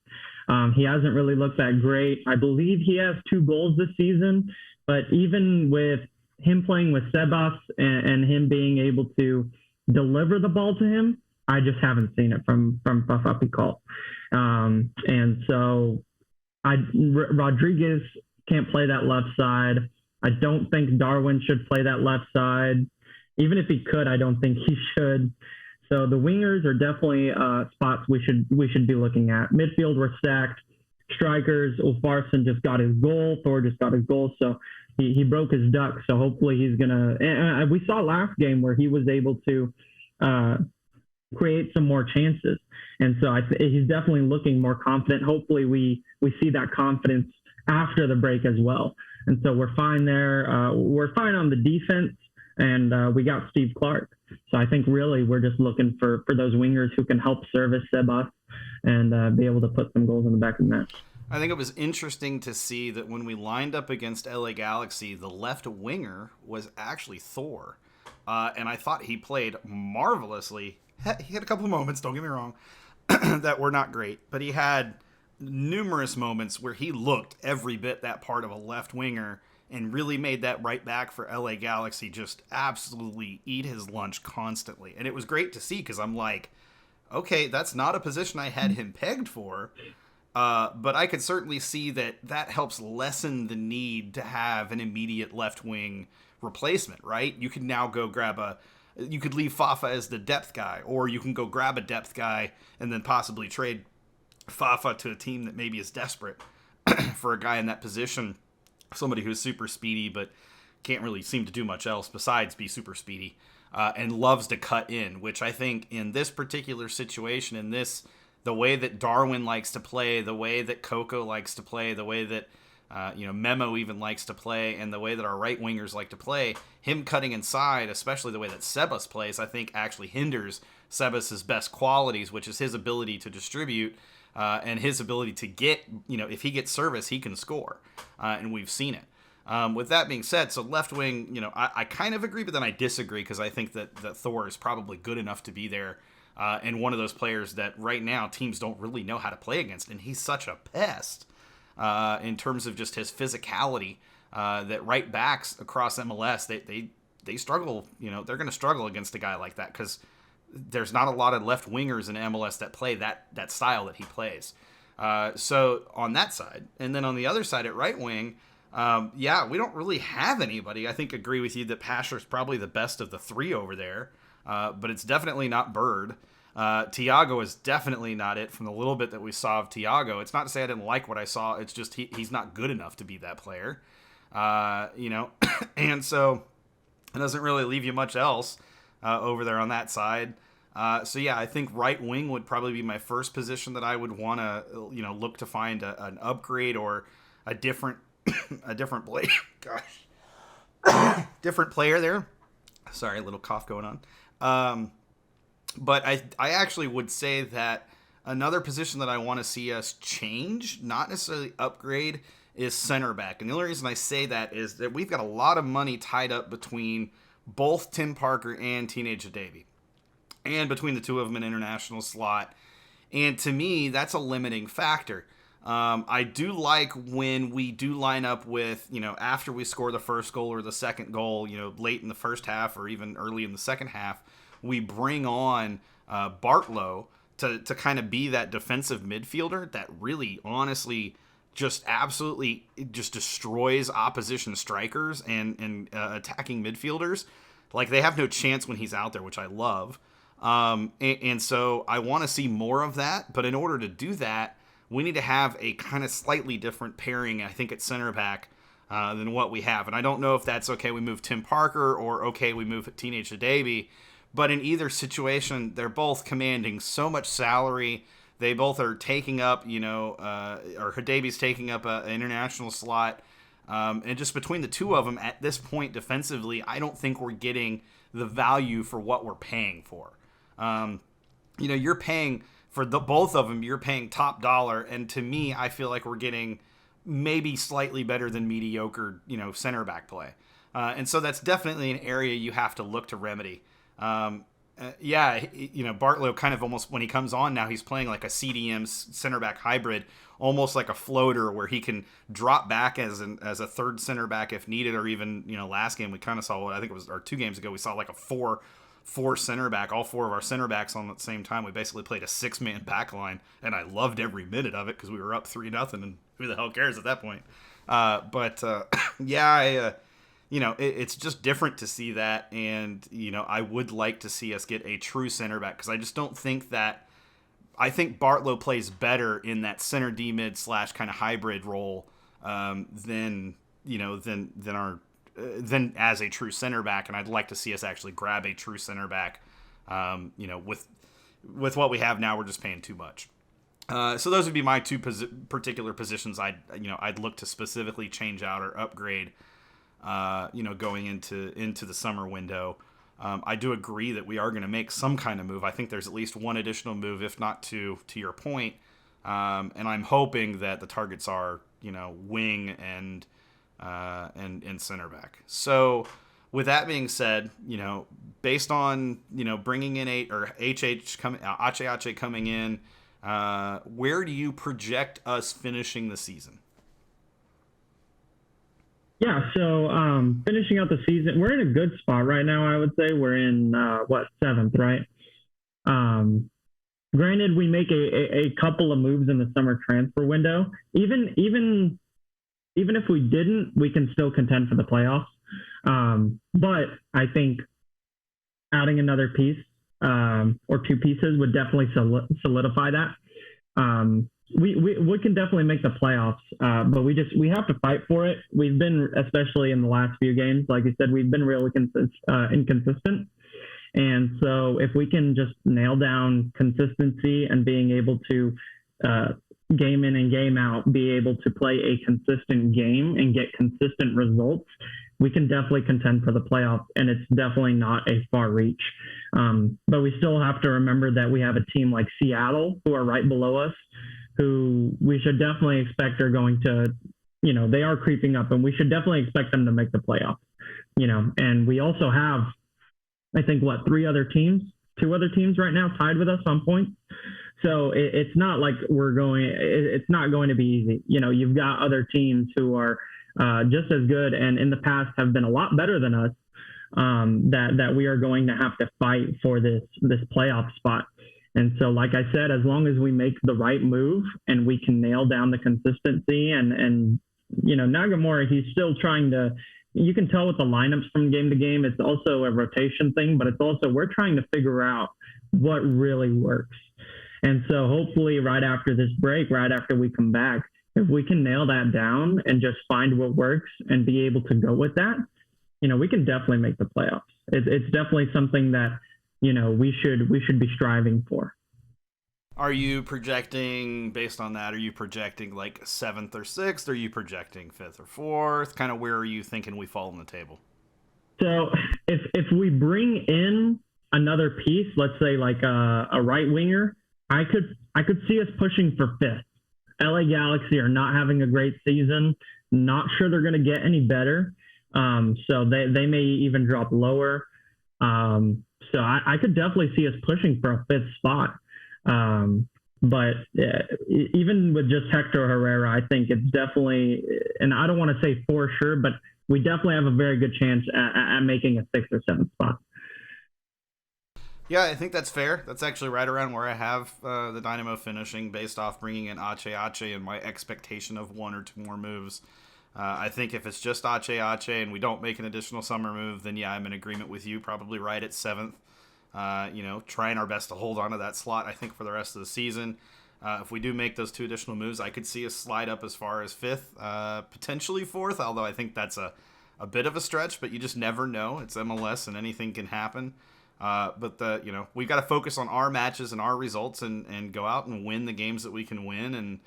Speaker 2: He hasn't really looked that great. I believe he has 2 goals this season, but even with him playing with Sebas and him being able to deliver the ball to him, I just haven't seen it from Fafa Picault. And so Rodriguez can't play that left side. I don't think Darwin should play that left side. Even if he could, I don't think he should. So the wingers are definitely spots we should be looking at. Midfield, we're stacked. Strikers, Ulfarsson just got his goal. Thor just got his goal. So he broke his duck. So hopefully he's going to... And we saw last game where he was able to create some more chances. And so he's definitely looking more confident. Hopefully we see that confidence after the break as well. And so we're fine there. We're fine on the defense. And we got Steve Clark. So I think really we're just looking for those wingers who can help service Sebas and be able to put some goals in the back of the net.
Speaker 1: I think it was interesting to see that when we lined up against LA Galaxy, the left winger was actually Thor. And I thought he played marvelously. He had a couple of moments, don't get me wrong, that were not great. But he had numerous moments where he looked every bit that part of a left winger and really made that right back for LA Galaxy just absolutely eat his lunch constantly. And it was great to see, because I'm like, okay, that's not a position I had him pegged for. But I could certainly see that helps lessen the need to have an immediate left wing replacement, right? You can now go you could leave Fafa as the depth guy, or you can go grab a depth guy and then possibly trade Fafa to a team that maybe is desperate for a guy in that position. Somebody who's super speedy but can't really seem to do much else besides be super speedy, and loves to cut in, which I think in this particular situation, the way that Darwin likes to play, the way that Coco likes to play, the way that Memo even likes to play, and the way that our right wingers like to play, him cutting inside, especially the way that Sebas plays, I think actually hinders Sebas' best qualities, which is his ability to distribute and his ability to get, if he gets service, he can score. And we've seen it. With that being said, so left wing, I kind of agree, but then I disagree because I think that Thor is probably good enough to be there. And one of those players that right now teams don't really know how to play against. And he's such a pest in terms of just his physicality that right backs across MLS, they struggle. They're going to struggle against a guy like that because there's not a lot of left wingers in MLS that play that style that he plays. So on that side, and then on the other side at right wing, we don't really have anybody. I think agree with you that Pasher's probably the best of the three over there, but it's definitely not Bird. Thiago is definitely not it from the little bit that we saw of Thiago. It's not to say I didn't like what I saw. It's just he's not good enough to be that player, and so it doesn't really leave you much else over there on that side. I think right wing would probably be my first position that I would want to, look to find an upgrade or a different player. Gosh, different player there. Sorry, a little cough going on. But I actually would say that another position that I want to see us change, not necessarily upgrade, is center back. And the only reason I say that is that we've got a lot of money tied up between both Tim Parker and Teenage Darby, and between the two of them in international slot. And to me, that's a limiting factor. I do like when we do line up with, after we score the first goal or the second goal, late in the first half or even early in the second half, we bring on Bartlow to kind of be that defensive midfielder that really, honestly, just absolutely just destroys opposition strikers and attacking midfielders. Like, they have no chance when he's out there, which I love. And so I want to see more of that. But in order to do that, we need to have a kind of slightly different pairing, I think, at center back than what we have. And I don't know if that's okay, we move Tim Parker, or okay, we move Teenage Darby. But in either situation, they're both commanding so much salary. They both are taking up, or Darby's taking up an international slot. And just between the two of them at this point defensively, I don't think we're getting the value for what we're paying for. You're paying for both of them, you're paying top dollar. And to me, I feel like we're getting maybe slightly better than mediocre, center back play. And so that's definitely an area you have to look to remedy. Bartlow kind of almost, when he comes on now, he's playing like a CDM center back hybrid, almost like a floater where he can drop back as a third center back if needed, or even, last game we kind of saw, I think it was, or 2 games ago, we saw like a four center back, all 4 of our center backs on at the same time. We basically played a 6-man back line, and I loved every minute of it because we were up 3-0, and who the hell cares at that point? It's just different to see that, and I would like to see us get a true center back, because I just don't think that. I think Bartlow plays better in that center D mid / kind of hybrid role than as a true center back, and I'd like to see us actually grab a true center back. With what we have now, we're just paying too much. So those would be my 2 particular positions I'd look to specifically change out or upgrade. Going into the summer window. I do agree that we are going to make some kind of move. I think there's at least one additional move, if not 2, to your point. And I'm hoping that the targets are, wing and center back. So with that being said, based on, bringing in Ache coming in, where do you project us finishing the season?
Speaker 2: Yeah, so finishing out the season, we're in a good spot right now, I would say. We're in, 7th, right? Granted, we make a couple of moves in the summer transfer window. Even if we didn't, we can still contend for the playoffs. But I think adding another piece or 2 pieces would definitely solidify that. We can definitely make the playoffs, but we have to fight for it. We've been, especially in the last few games, like you said, we've been really inconsistent. And so if we can just nail down consistency and being able to game in and game out, be able to play a consistent game and get consistent results, we can definitely contend for the playoffs, and it's definitely not a far reach. But we still have to remember that we have a team like Seattle, who are right below us, who we should definitely expect are going to, they are creeping up, and we should definitely expect them to make the playoffs. And we also have, I think, two other teams right now tied with us on points. So it's not like it's not going to be easy. You've got other teams who are just as good and in the past have been a lot better than us, that we are going to have to fight for this playoff spot. And so, like I said, as long as we make the right move and we can nail down the consistency and Nagamura, he's still trying to, you can tell with the lineups from game to game, it's also a rotation thing, but it's also, we're trying to figure out what really works. And so hopefully right after this break, right after we come back, if we can nail that down and just find what works and be able to go with that, we can definitely make the playoffs. It's definitely something that, we should be striving for.
Speaker 1: Are you projecting, based on that, are you projecting like 7th or 6th? Are you projecting 5th or 4th? Kind of where are you thinking we fall on the table?
Speaker 2: So if we bring in another piece, let's say like a right winger, I could see us pushing for 5th. LA Galaxy are not having a great season. Not sure they're going to get any better. So they may even drop lower. So I could definitely see us pushing for a 5th spot. But even with just Hector Herrera, I think it's definitely, and I don't want to say for sure, but we definitely have a very good chance at making a 6th or 7th spot.
Speaker 1: Yeah, I think that's fair. That's actually right around where I have the Dynamo finishing, based off bringing in Ache and my expectation of 1 or 2 more moves. I think if it's just Ache and we don't make an additional summer move, then yeah, I'm in agreement with you, probably right at 7th. Trying our best to hold on to that slot, I think, for the rest of the season. If we do make those 2 additional moves, I could see us slide up as far as 5th, potentially 4th, although I think that's a bit of a stretch, but you just never know. It's MLS and anything can happen. But we've got to focus on our matches and our results and go out and win the games that we can win, and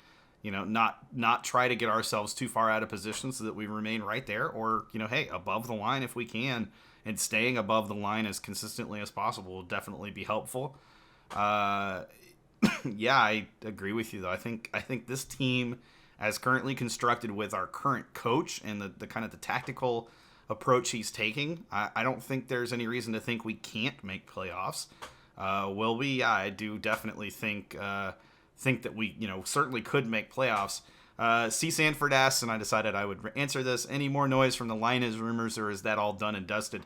Speaker 1: not try to get ourselves too far out of position so that we remain right there, or hey, above the line if we can. And staying above the line as consistently as possible will definitely be helpful. Yeah, I agree with you, though. I think this team, as currently constructed with our current coach and the kind of the tactical approach he's taking, I don't think there's any reason to think we can't make playoffs. Will we? Yeah, I do definitely think that we certainly could make playoffs. C. Sanford asks, and I decided I would answer this: any more noise from the Linus rumors, or is that all done and dusted?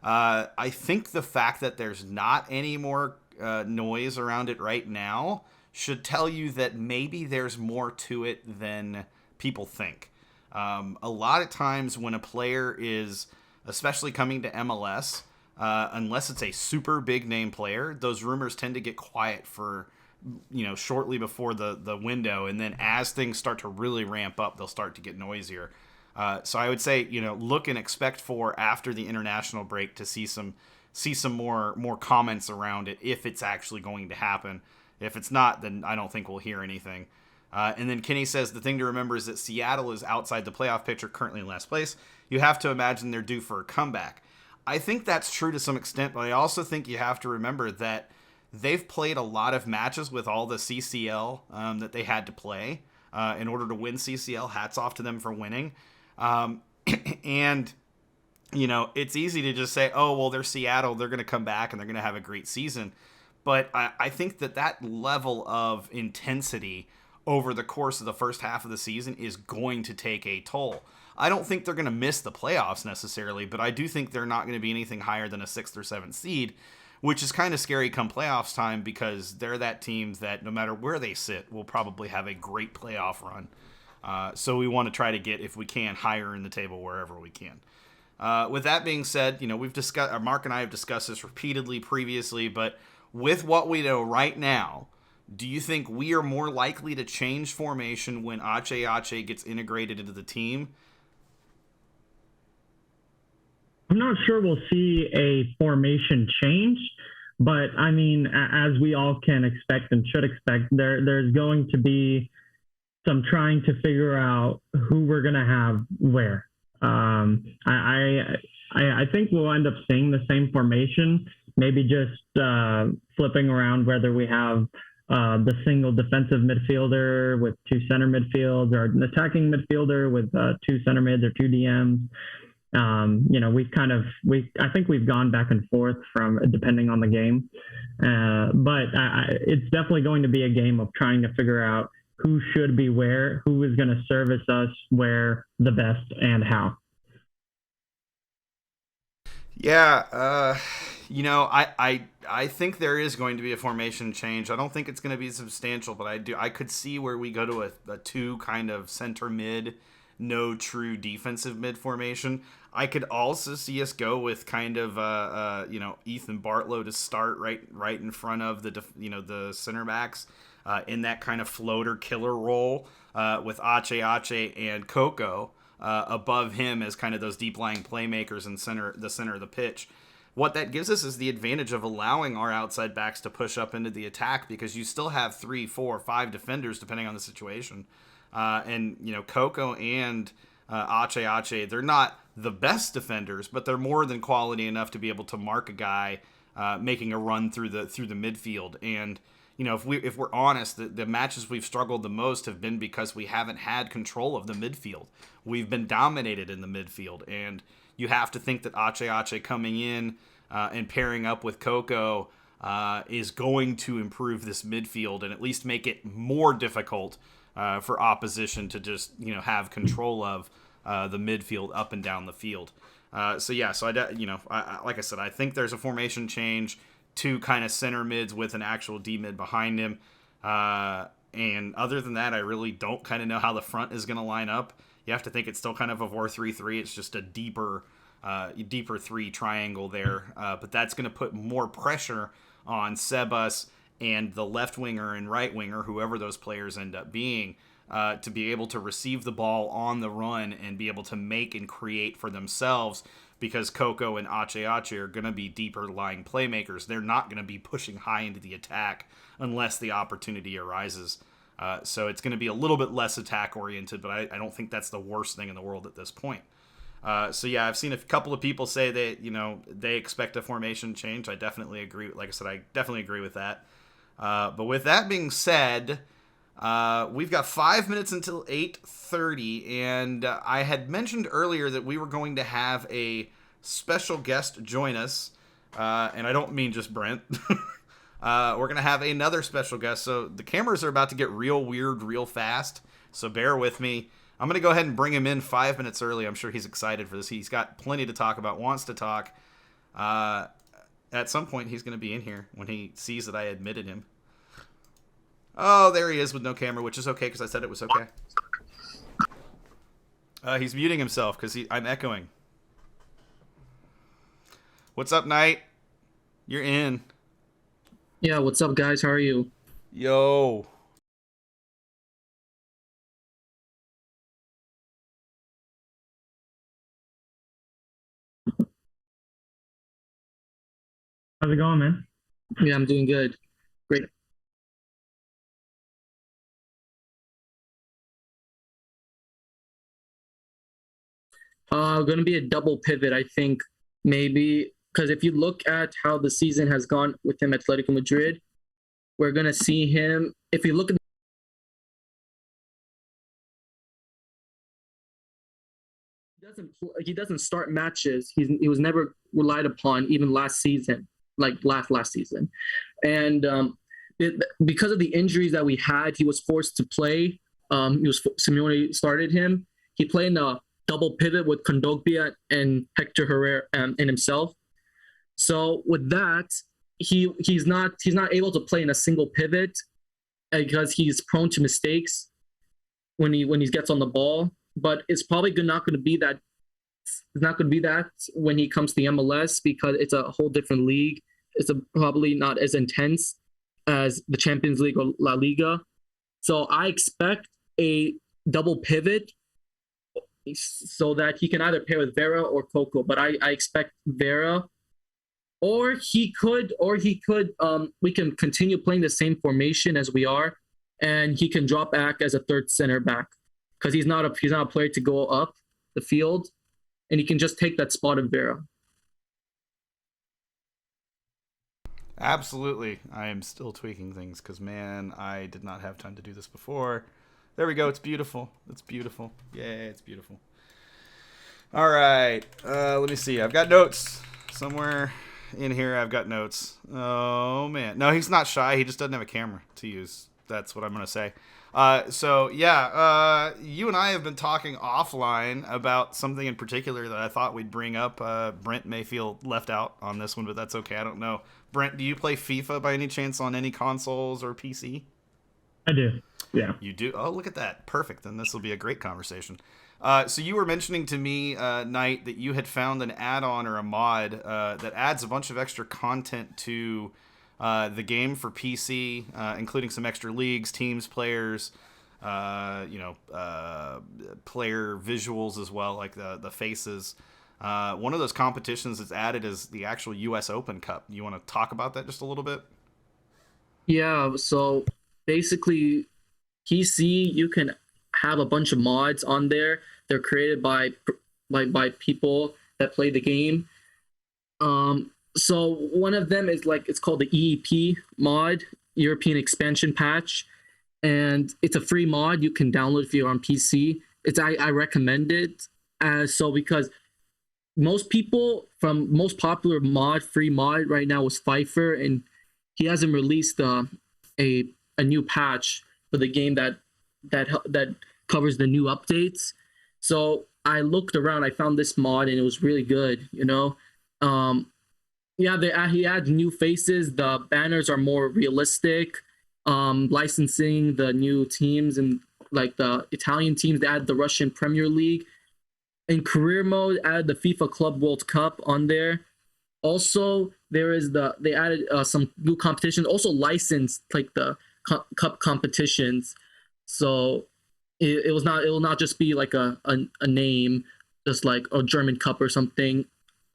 Speaker 1: I think the fact that there's not any more noise around it right now should tell you that maybe there's more to it than people think. A lot of times when a player is, especially coming to MLS, unless it's a super big name player, those rumors tend to get quiet for shortly before the window, and then as things start to really ramp up, they'll start to get noisier. So I would say, look and expect for after the international break to see some more comments around it, if it's actually going to happen. If it's not, then I don't think we'll hear anything. And then Kenny says the thing to remember is that Seattle is outside the playoff picture, currently in last place. You have to imagine they're due for a comeback. I think that's true to some extent, but I also think you have to remember that they've played a lot of matches with all the CCL that they had to play in order to win CCL. Hats off to them for winning. And, it's easy to just say, oh, well, they're Seattle, they're going to come back and they're going to have a great season. But I think that level of intensity over the course of the first half of the season is going to take a toll. I don't think they're going to miss the playoffs necessarily, but I do think they're not going to be anything higher than a 6th or 7th seed, which is kind of scary come playoffs time, because they're that team that no matter where they sit will probably have a great playoff run. So we want to try to get, if we can, higher in the table wherever we can. With that being said, we've discussed, Mark and I have discussed this repeatedly previously, but with what we know right now, do you think we are more likely to change formation when Ache gets integrated into the team?
Speaker 2: I'm not sure we'll see a formation change, but I mean, as we all can expect and should expect, there's going to be I'm trying to figure out who we're gonna have where. I think we'll end up seeing the same formation, maybe just flipping around whether we have the single defensive midfielder with two center midfields, or an attacking midfielder with two center mids or two DMs. I think we've gone back and forth from depending on the game, but it's definitely going to be a game of trying to figure out who should be where, who is going to service us where the best, and how.
Speaker 1: Yeah, I think there is going to be a formation change. I don't think it's going to be substantial, but I could see where we go to a two kind of center mid, no true defensive mid formation. I could also see us go with kind of Ethan Bartlow to start right in front of the center backs in that kind of floater killer role with Ache and Coco above him as kind of those deep lying playmakers in the center of the pitch. What that gives us is the advantage of allowing our outside backs to push up into the attack, because you still have 3, 4, 5 defenders depending on the situation. Coco and Ache, they're not the best defenders, but they're more than quality enough to be able to mark a guy making a run through the midfield. And if we're honest, the matches we've struggled the most have been because we haven't had control of the midfield. We've been dominated in the midfield, and you have to think that Ache coming in and pairing up with Coco is going to improve this midfield and at least make it more difficult for opposition to just have control of the midfield up and down the field. Like I said, I think there's a formation change, two kind of center mids with an actual D mid behind him. And other than that, I really don't kind of know how the front is going to line up. You have to think it's still kind of a 4-3-3. It's just a deeper 3 triangle there. But that's going to put more pressure on Sebas and the left winger and right winger, whoever those players end up being, to be able to receive the ball on the run and be able to make and create for themselves, because Coco and Ache are going to be deeper lying playmakers. They're not going to be pushing high into the attack unless the opportunity arises. So it's going to be a little bit less attack oriented, but I don't think that's the worst thing in the world at this point. I've seen a couple of people say that, they expect a formation change. I definitely agree. Like I said, I definitely agree with that. But with that being said, we've got 5 minutes until 8:30, and I had mentioned earlier that we were going to have a special guest join us, and I don't mean just Brent. We're going to have another special guest, so the cameras are about to get real weird real fast, so bear with me. I'm going to go ahead and bring him in 5 minutes early. I'm sure he's excited for this. He's got plenty to talk about, wants to talk. At some point, he's going to be in here when he sees that I admitted him. Oh, there he is with no camera, which is okay because I said it was okay. He's muting himself because I'm echoing. What's up, Knight? You're in.
Speaker 3: Yeah, what's up, guys? How are you?
Speaker 1: Yo.
Speaker 2: How's it going, man?
Speaker 3: Yeah, I'm doing good. Great. Going to be a double pivot, I think, maybe, because if you look at how the season has gone with him at Atletico Madrid, we're going to see him, if you look at he doesn't start matches. He was never relied upon, even last season, like last season. And because of the injuries that we had, he was forced to play. Simeone started him. He played in a double pivot with Kondogbia and Hector Herrera and himself. So with that, he's not able to play in a single pivot because he's prone to mistakes when he gets on the ball. But it's probably not going to be that. It's not going to be that when he comes to the MLS, because it's a whole different league. It's probably not as intense as the Champions League or La Liga. So I expect a double pivot so that he can either pair with Vera or Coco. But I expect Vera, or he could we can continue playing the same formation as we are, and he can drop back as a third center back because he's not a player to go up the field, and he can just take that spot of Vera.
Speaker 1: Absolutely. I am still tweaking things because, man, I did not have time to do this before. There we go. It's beautiful. It's beautiful. Yeah, it's beautiful. All right. Let me see. I've got notes somewhere in here. I've got notes. Oh, man. No, he's not shy. He just doesn't have a camera to use. That's what I'm going to say. You and I have been talking offline about something in particular that I thought we'd bring up. Brent may feel left out on this one, but that's okay. I don't know. Brent, do you play FIFA by any chance on any consoles or PC?
Speaker 2: I do. Yeah.
Speaker 1: You do? Oh, look at that. Perfect. Then this will be a great conversation. So you were mentioning to me, Knight, that you had found an add-on or a mod that adds a bunch of extra content to the game for PC, including some extra leagues, teams, players, player visuals as well, like the faces. One of those competitions that's added is the actual U.S. Open Cup. You want to talk about that just a little bit?
Speaker 3: Yeah, so basically, PC, you can have a bunch of mods on there. They're created by people that play the game. So one of them is it's called the EEP mod, European Expansion Patch, and it's a free mod you can download if you're on PC. I recommend it because most popular free mod right now is Pfeiffer, and he hasn't released a new patch for the game that covers the new updates. So I looked around, I found this mod, and it was really good. He adds new faces. The banners are more realistic. Licensing the new teams, and like the Italian teams, they add the Russian Premier League. In career mode, add the FIFA Club World Cup on there. Also, they added some new competitions. Also licensed like the cup competitions. So it will not just be like a name, just like a German Cup or something.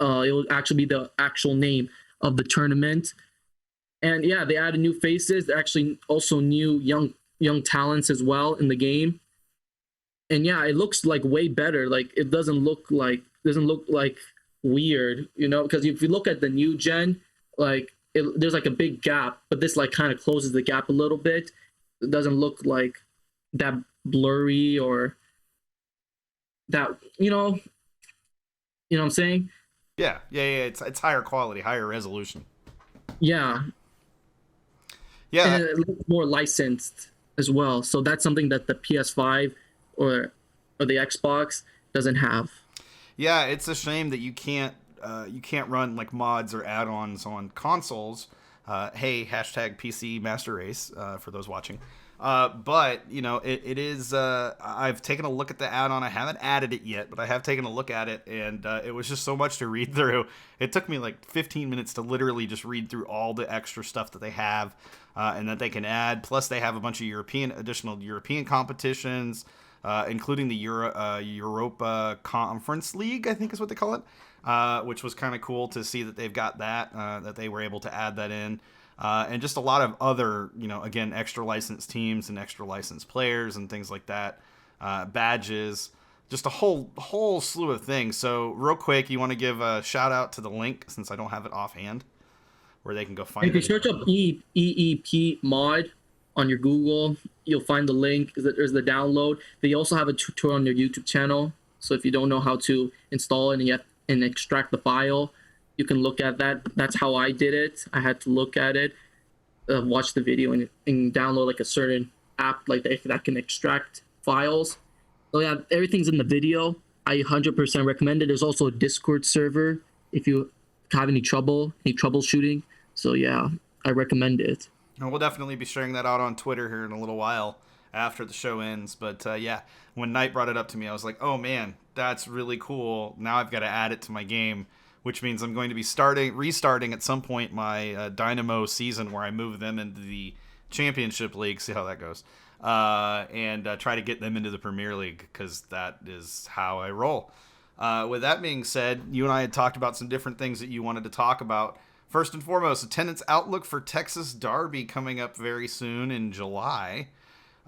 Speaker 3: It will actually be the actual name of the tournament. And yeah, they added new faces. They're actually also new young talents as well in the game. And yeah, it looks like way better. Like it doesn't look like weird, because if you look at the new gen, there's like a big gap, but this like kind of closes the gap a little bit. It doesn't look like that blurry or that, you know what I'm saying?
Speaker 1: Yeah. It's higher quality, higher resolution.
Speaker 3: Yeah.
Speaker 1: Yeah.
Speaker 3: And it looks more licensed as well. So that's something that the PS5 or the Xbox doesn't have.
Speaker 1: Yeah, it's a shame that you can't run like mods or add-ons on consoles. Hey, hashtag PC Master Race for those watching. But it is. I've taken a look at the add-on. I haven't added it yet, but I have taken a look at it, and it was just so much to read through. It took me like 15 minutes to literally just read through all the extra stuff that they have and that they can add. Plus, they have a bunch of additional European competitions, including the Europa Conference League, I think is what they call it, which was kind of cool to see that they've got that they were able to add that in. And just a lot of other, again, extra licensed teams and extra licensed players and things like that, badges, just a whole slew of things. So real quick, you want to give a shout out to the link, since I don't have it offhand, where they can go find it.
Speaker 3: If you search up EEP mod on your Google, you'll find the link. There's the download. They also have a tutorial on their YouTube channel. So if you don't know how to install it and extract the file, you can look at that. That's how I did it. I had to look at it, watch the video, and download like a certain app that can extract files. So yeah, everything's in the video. I 100% recommend it. There's also a Discord server if you have any troubleshooting. So yeah, I recommend it.
Speaker 1: And we'll definitely be sharing that out on Twitter here in a little while after the show ends. But yeah, when Knight brought it up to me, I was like, oh man, that's really cool. Now I've got to add it to my game, which means I'm going to be restarting at some point my Dynamo season, where I move them into the Championship League, see how that goes, and try to get them into the Premier League, because that is how I roll. With that being said, you and I had talked about some different things that you wanted to talk about. First and foremost, attendance outlook for Texas Darby coming up very soon in July.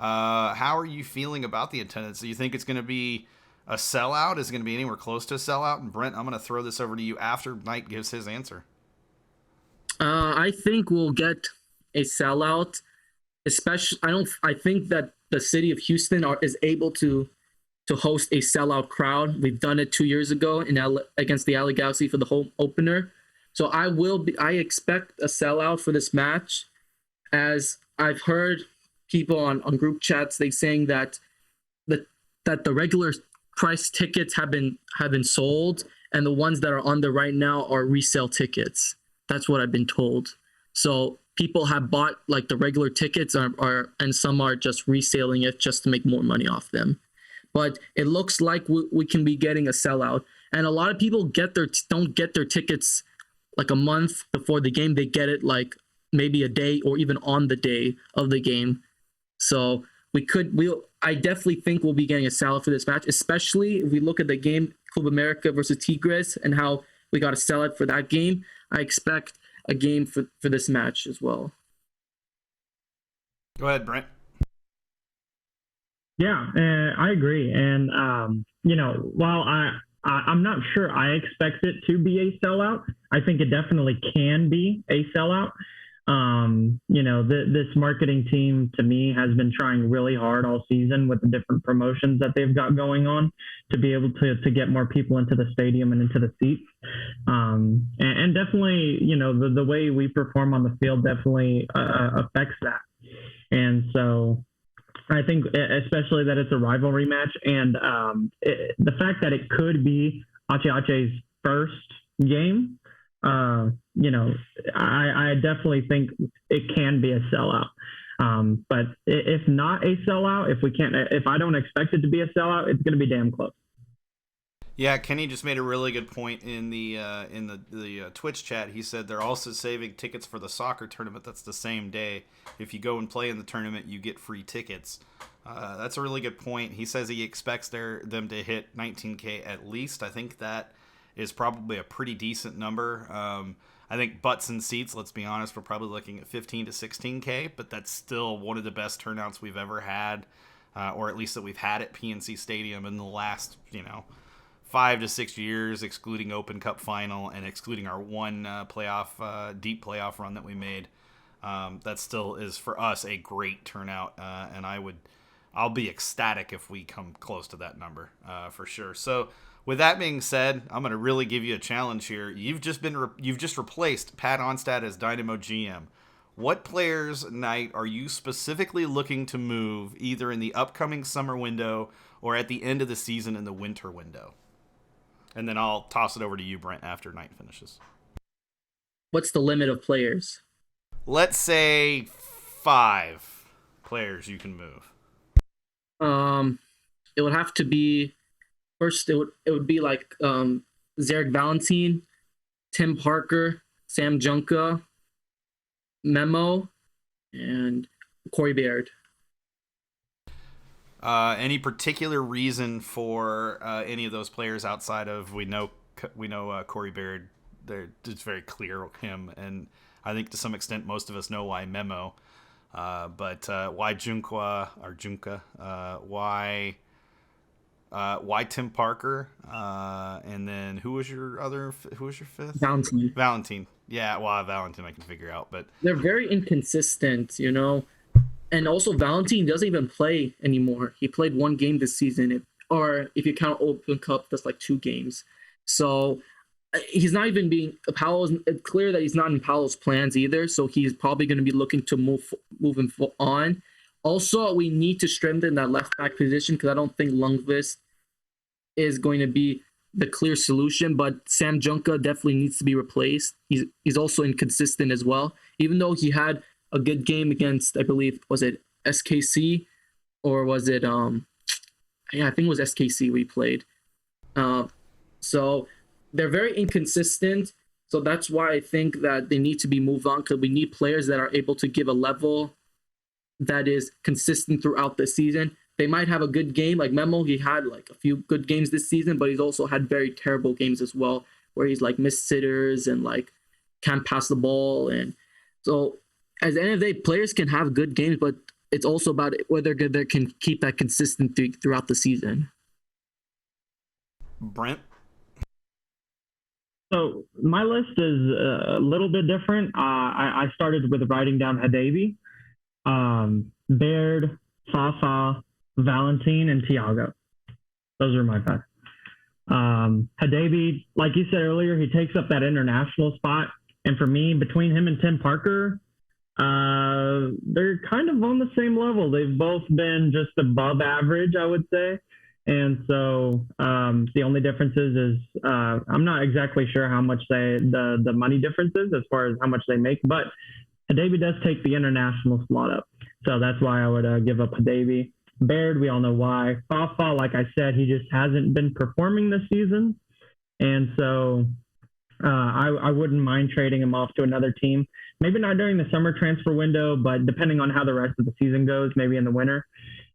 Speaker 1: How are you feeling about the attendance? Do you think it's going to be a sellout? Is it going to be anywhere close to a sellout? And Brent, I'm going to throw this over to you after Knight gives his answer.
Speaker 3: I think we'll get a sellout. Especially, I think that the city of Houston is able to host a sellout crowd. We've done it 2 years ago against the LA Galaxy for the home opener. So I expect a sellout for this match, as I've heard people on group chats saying that the regular price tickets have been sold, and the ones that are on there right now are resale tickets. That's what I've been told. So people have bought like the regular tickets and some are just reselling it just to make more money off them. But it looks like we can be getting a sellout. And a lot of people don't get their tickets like a month before the game. They get it like maybe a day or even on the day of the game. So I definitely think we'll be getting a sellout for this match, especially if we look at the game Club America versus Tigres and how we got a sellout for that game. I expect a game for this match as well.
Speaker 1: Go ahead, Brent.
Speaker 2: Yeah, I agree. And, while I'm not sure I expect it to be a sellout, I think it definitely can be a sellout. This marketing team, to me, has been trying really hard all season with the different promotions that they've got going to be able to get more people into the stadium and into the seats. And definitely, the way we perform on the field definitely affects that. And so I think especially that it's a rivalry match, and the fact that it could be Ache's first game, I definitely think it can be a sellout. But if not a sellout, if I don't expect it to be a sellout, it's going to be damn close.
Speaker 1: Yeah, Kenny just made a really good point in the Twitch chat. He said they're also saving tickets for the soccer tournament. That's the same day. If you go and play in the tournament, you get free tickets. That's a really good point. He says he expects them to hit 19K at least. I think that is probably a pretty decent number. I think butts and seats, let's be honest, we're probably looking at 15 to 16K, but that's still one of the best turnouts we've ever had, or at least that we've had at PNC Stadium in the last, 5 to 6 years, excluding Open Cup final and excluding our one deep playoff run that we made. That still is for us a great turnout, and I'll be ecstatic if we come close to that number for sure. So with that being said, I'm going to really give you a challenge here. You've just replaced Pat Onstad as Dynamo GM. What players, Knight, are you specifically looking to move either in the upcoming summer window or at the end of the season in the winter window? And then I'll toss it over to you, Brent, after Knight finishes.
Speaker 3: What's the limit of players?
Speaker 1: Let's say 5 players you can move.
Speaker 3: It would have to be first. It would be like Zarek Valentin, Tim Parker, Sam Junka, Memo, and Corey Baird.
Speaker 1: Any particular reason for any of those players outside of we know Corey Baird? It's very clear him, and I think to some extent most of us know why Memo. But why Junka? Why Tim Parker? And then who was your fifth? Valentin. Yeah, well, Valentin I can figure out, but
Speaker 3: they're very inconsistent, And also, Valentin doesn't even play anymore. He played 1 game this season, or if you count Open Cup, that's like 2 games. So he's not even being Paolo's. It's clear that he's not in Paolo's plans either. So he's probably going to be looking to move him on. Also, we need to strengthen that left back position because I don't think Lundqvist is going to be the clear solution. But Sam Junka definitely needs to be replaced. He's also inconsistent as well, even though he had a good game against, I believe, was it SKC or was it I think it was SKC we played. So they're very inconsistent. So that's why I think that they need to be moved on, because we need players that are able to give a level that is consistent throughout the season. They might have a good game like Memo. He had like a few good games this season, but he's also had very terrible games as well, where he's like missed sitters and like can't pass the ball. And so at the end of the day, players can have good games, but it's also about whether they can keep that consistency throughout the season.
Speaker 1: Brent?
Speaker 2: So my list is a little bit different. I started with writing down Hadabi, Baird, Fafa, Valentine, and Tiago. Those are my five. Hadabi, like you said earlier, he takes up that international spot. And for me, between him and Tim Parker, they're kind of on the same level. They've both been just above average, I would say. And so the only difference is I'm not exactly sure how much the money difference is as far as how much they make, but Hadabi does take the international slot up. So that's why I would give up Hadabi. Baird, we all know why. Fafa, like I said, he just hasn't been performing this season. And so I wouldn't mind trading him off to another team. Maybe not during the summer transfer window, but depending on how the rest of the season goes, maybe in the winter.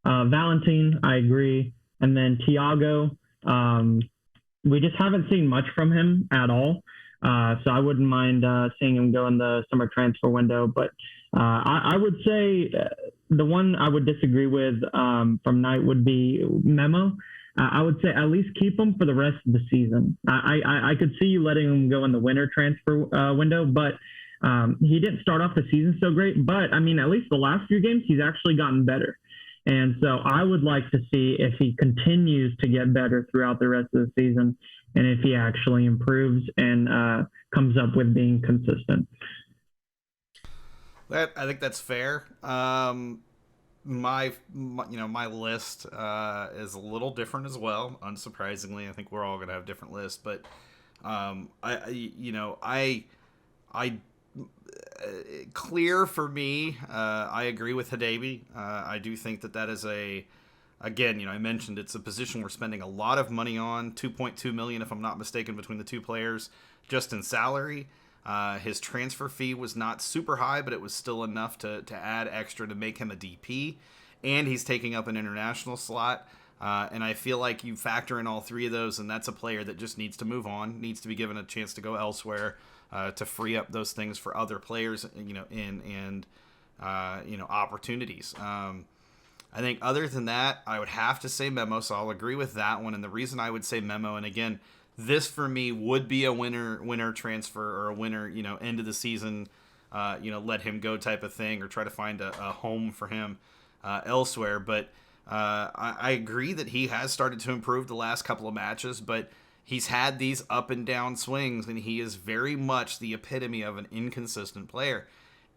Speaker 2: Valentine, I agree. And then Tiago, we just haven't seen much from him at all. So I wouldn't mind seeing him go in the summer transfer window. But I would say the one I would disagree with from Knight would be Memo. I would say at least keep him for the rest of the season. I could see you letting him go in the winter transfer window, but he didn't start off the season so great. But, I mean, at least the last few games, he's actually gotten better. And so I would like to see if he continues to get better throughout the rest of the season and if he actually improves and comes up with being consistent.
Speaker 1: I think that's fair. My list is a little different as well. Unsurprisingly, I think we're all gonna have different lists, but clear for me. I agree with Hadabi. I do think that is again, I mentioned it's a position we're spending a lot of money on, $2.2 million, if I'm not mistaken, between the two players, just in salary. His transfer fee was not super high, but it was still enough to add extra to make him a DP, and he's taking up an international slot. And I feel like you factor in all three of those, and that's a player that just needs to move on, needs to be given a chance to go elsewhere, to free up those things for other players, opportunities. I think other than that, I would have to say Memo, so I'll agree with that one. And the reason I would say Memo, and again, this for me would be a winner transfer or a winner, end of the season, let him go type of thing, or try to find a home for him elsewhere. But I agree that he has started to improve the last couple of matches, but he's had these up and down swings, and he is very much the epitome of an inconsistent player.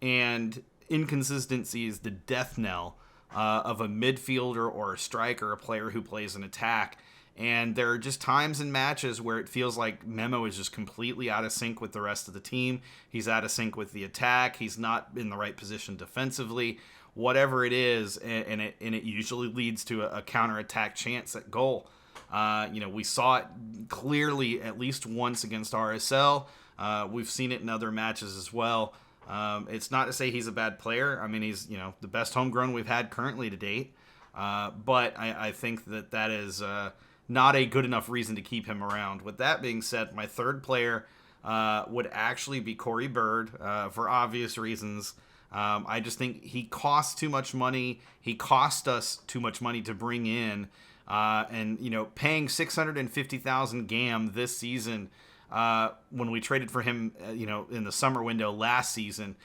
Speaker 1: And inconsistency is the death knell of a midfielder or a striker, a player who plays an attack. And there are just times in matches where it feels like Memo is just completely out of sync with the rest of the team. He's out of sync with the attack. He's not in the right position defensively. Whatever it is, and it usually leads to a counterattack chance at goal. We saw it clearly at least once against RSL. We've seen it in other matches as well. It's not to say he's a bad player. I mean, he's the best homegrown we've had currently to date. But I think that is not a good enough reason to keep him around. With that being said, my third player would actually be Corey Bird for obvious reasons. I just think he costs too much money. He cost us too much money to bring in. And paying 650,000 GAM this season, when we traded for him, in the summer window last season,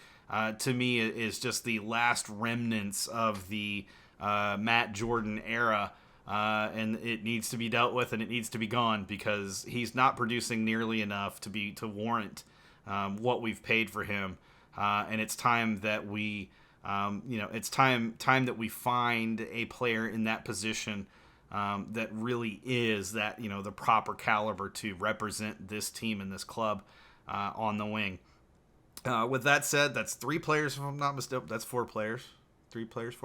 Speaker 1: to me is just the last remnants of the Matt Jordan era. And it needs to be dealt with, and it needs to be gone, because he's not producing nearly enough to warrant what we've paid for him. And it's time that we, it's time that we find a player in that position that really is that, the proper caliber to represent this team and this club on the wing. With that said, that's three players, if I'm not mistaken. That's four players. Three players.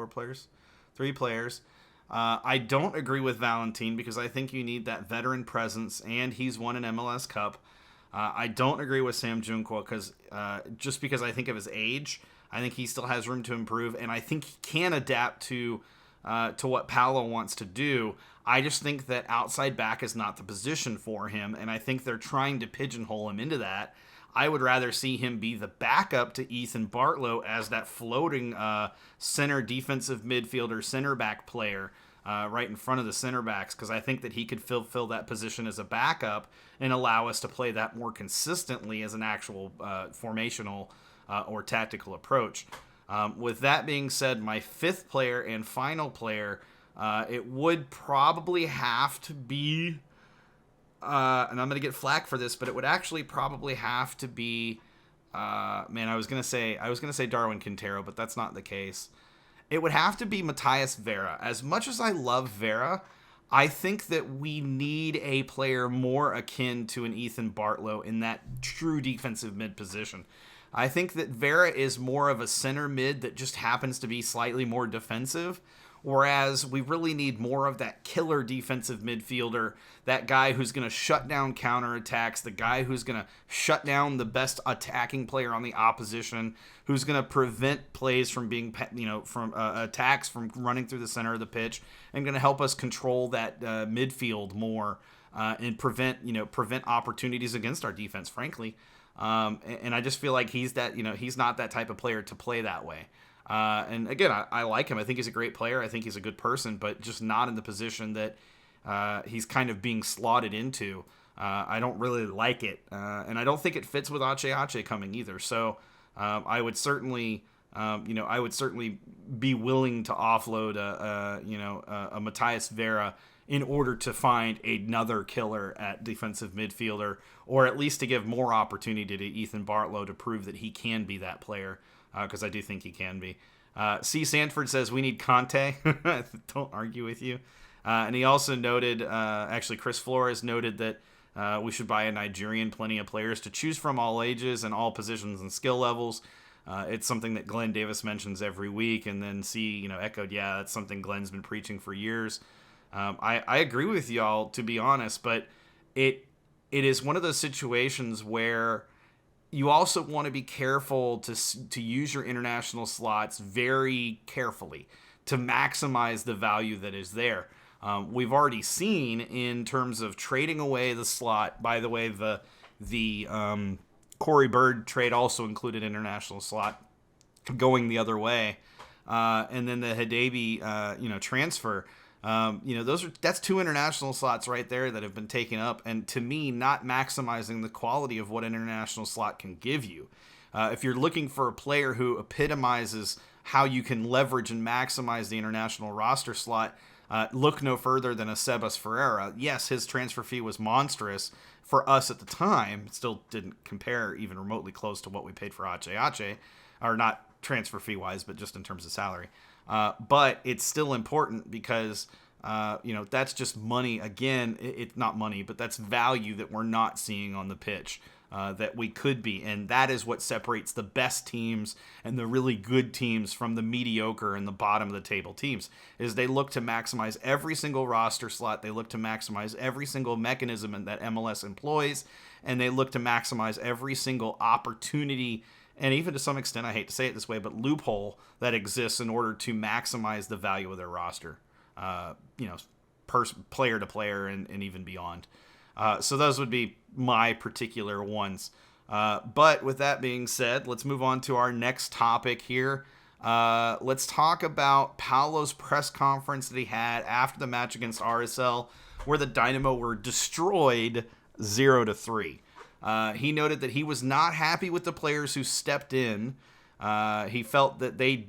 Speaker 1: I don't agree with Valentine, because I think you need that veteran presence, and he's won an MLS Cup. I don't agree with Sam Junqua, because I think of his age. I think he still has room to improve, and I think he can adapt to what Paolo wants to do. I just think that outside back is not the position for him, and I think they're trying to pigeonhole him into that. I would rather see him be the backup to Ethan Bartlow as that floating center defensive midfielder, center back player right in front of the center backs, because I think that he could fill that position as a backup and allow us to play that more consistently as an actual formational or tactical approach. With that being said, my fifth player and final player, it would probably have to be, and I'm going to get flack for this, but it would actually probably have to be, I was going to say Darwin Quintero, but that's not the case. It would have to be Matthias Vera. As much as I love Vera, I think that we need a player more akin to an Ethan Bartlow in that true defensive mid position. I think that Vera is more of a center mid that just happens to be slightly more defensive, whereas we really need more of that killer defensive midfielder, that guy who's going to shut down counterattacks, the guy who's going to shut down the best attacking player on the opposition, who's going to prevent plays from being, from attacks from running through the center of the pitch, and going to help us control that midfield more and prevent opportunities against our defense, frankly. And I just feel like he's not that type of player to play that way. And again, I like him. I think he's a great player. I think he's a good person, but just not in the position that he's kind of being slotted into. I don't really like it. And I don't think it fits with Ache coming either. So I would certainly be willing to offload a Matthias Vera in order to find another killer at defensive midfielder, or at least to give more opportunity to Ethan Bartlow to prove that he can be that player, because I do think he can be. C. Sanford says, we need Conte. Don't argue with you. And he also noted, Chris Flores noted that we should buy a Nigerian, plenty of players to choose from, all ages and all positions and skill levels. It's something that Glenn Davis mentions every week, and then C, echoed, yeah, that's something Glenn's been preaching for years. I agree with y'all, to be honest, but it is one of those situations where you also want to be careful to use your international slots very carefully to maximize the value that is there. We've already seen in terms of trading away the slot. By the way, the Corey Bird trade also included international slot going the other way, and then the Hadebe transfer. That's two international slots right there that have been taken up, and to me, not maximizing the quality of what an international slot can give you. If you're looking for a player who epitomizes how you can leverage and maximize the international roster slot, look no further than a Sebas Ferreira. Yes, his transfer fee was monstrous for us at the time. It still didn't compare even remotely close to what we paid for Ache, or not transfer fee wise, but just in terms of salary. But it's still important because, that's just money. Again, it's not money, but that's value that we're not seeing on the pitch that we could be. And that is what separates the best teams and the really good teams from the mediocre and the bottom of the table teams, is they look to maximize every single roster slot. They look to maximize every single mechanism that MLS employs, and they look to maximize every single opportunity, and even to some extent, I hate to say it this way, but loophole that exists in order to maximize the value of their roster, player to player and even beyond. So those would be my particular ones. But with that being said, let's move on to our next topic here. Let's talk about Paulo's press conference that he had after the match against RSL, where the Dynamo were destroyed 0-3. He noted that he was not happy with the players who stepped in. He felt that they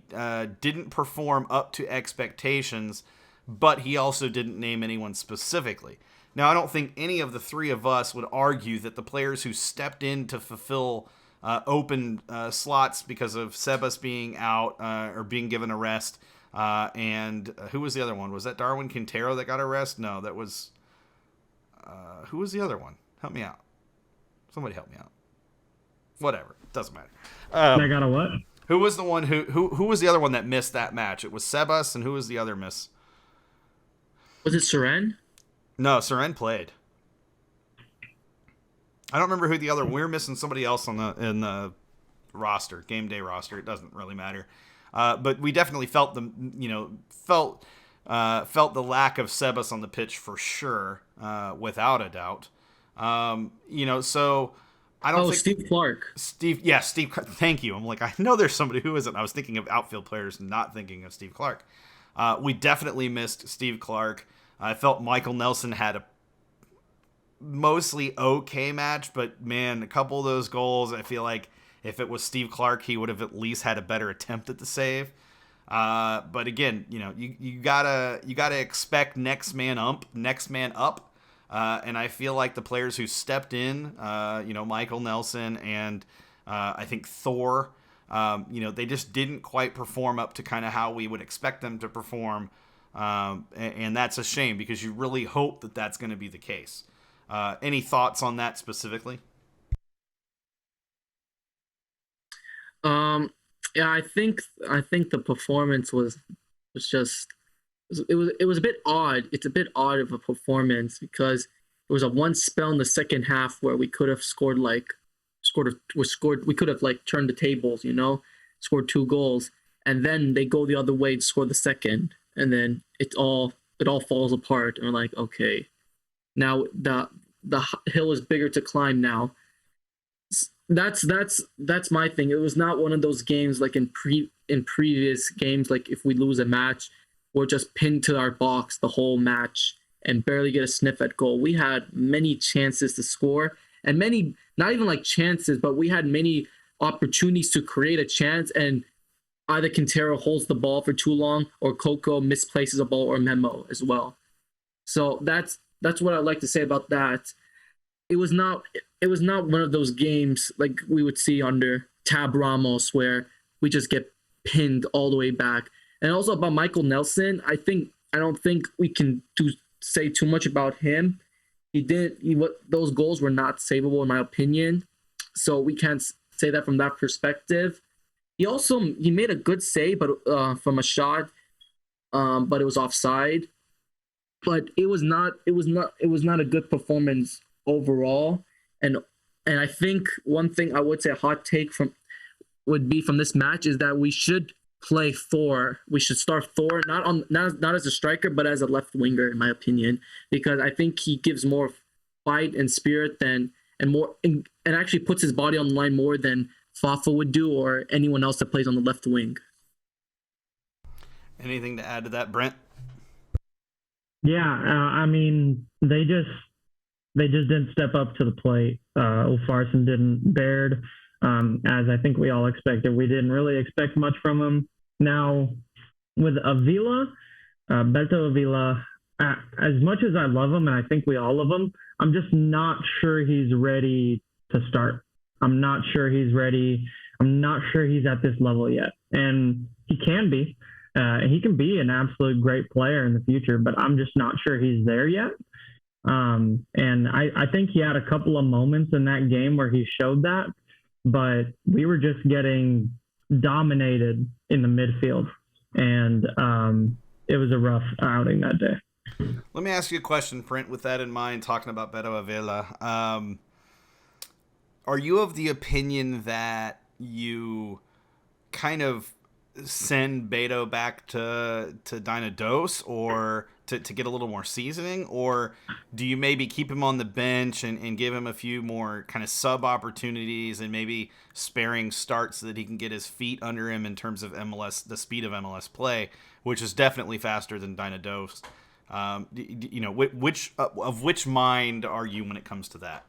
Speaker 1: didn't perform up to expectations, but he also didn't name anyone specifically. Now, I don't think any of the three of us would argue that the players who stepped in to fulfill open slots because of Sebas being out or being given a rest, and who was the other one? Was that Darwin Quintero that got a rest? No, that was... who was the other one? Help me out. Somebody help me out. Whatever. Doesn't matter.
Speaker 2: I got a what?
Speaker 1: Who was the one who was the other one that missed that match? It was Sebas, and who was the other miss?
Speaker 3: Was it Seren?
Speaker 1: No, Seren played. I don't remember who the other. We were missing somebody else in the roster, game day roster. It doesn't really matter. But we definitely felt the lack of Sebas on the pitch for sure, without a doubt. So I don't
Speaker 3: Oh,
Speaker 1: think
Speaker 3: Steve Clark.
Speaker 1: Steve. Yeah, Steve. Thank you. I'm like, I know there's somebody who isn't. I was thinking of outfield players, not thinking of Steve Clark. We definitely missed Steve Clark. I felt Michael Nelson had a mostly okay match, but man, a couple of those goals, I feel like if it was Steve Clark, he would have at least had a better attempt at the save. But again, you gotta expect next man up, and I feel like the players who stepped in, Michael Nelson and I think Thor, they just didn't quite perform up to kind of how we would expect them to perform, and that's a shame because you really hope that that's going to be the case. Any thoughts on that specifically?
Speaker 3: Um, yeah, I think the performance was just it was a bit odd. It's a bit odd of a performance because there was a one spell in the second half where we could have scored we could have like turned the tables, scored 2 goals, and then they go the other way to score the second, and then it all falls apart, and we're like, okay, now the hill is bigger to climb now. That's my thing. It was not one of those games like in previous games, like if we lose a match, we're just pinned to our box the whole match and barely get a sniff at goal. We had many chances to score, and many, not even like chances, but we had many opportunities to create a chance, and either Quintero holds the ball for too long or Coco misplaces a ball, or Memo as well. So that's what I'd like to say about that. It was not one of those games like we would see under Tab Ramos where we just get pinned all the way back. And also about Michael Nelson, I don't think we can say too much about him. Those goals were not savable in my opinion, so we can't say that from that perspective. He made a good save, but from a shot, but it was offside. But it was not a good performance overall. And I think one thing I would say, a hot take would be from this match, is that we should play Thor. We should start Thor not as a striker, but as a left winger, in my opinion, because I think he gives more fight and spirit and actually puts his body on the line more than Fafa would do, or anyone else that plays on the left wing.
Speaker 1: Anything to add to that, Brent?
Speaker 2: Yeah, I mean, they just didn't step up to the plate. Ulfarsson didn't. Baird, as I think we all expected, we didn't really expect much from him. Now, with Avila, Beto Avila, as much as I love him, and I think we all love him, I'm just not sure he's ready to start. I'm not sure he's ready. I'm not sure he's at this level yet. And he can be. He can be an absolute great player in the future, but I'm just not sure he's there yet. And I think he had a couple of moments in that game where he showed that, but we were just getting dominated in the midfield. And it was a rough outing that day.
Speaker 1: Let me ask you a question, Brent, with that in mind, talking about Beto Avila. Are you of the opinion that you kind of send Beto back to Dynamo or to get a little more seasoning, or do you maybe keep him on the bench and give him a few more kind of sub opportunities and maybe sparing starts so that he can get his feet under him in terms of MLS, the speed of MLS play, which is definitely faster than Dynamo. Which mind are you when it comes to that?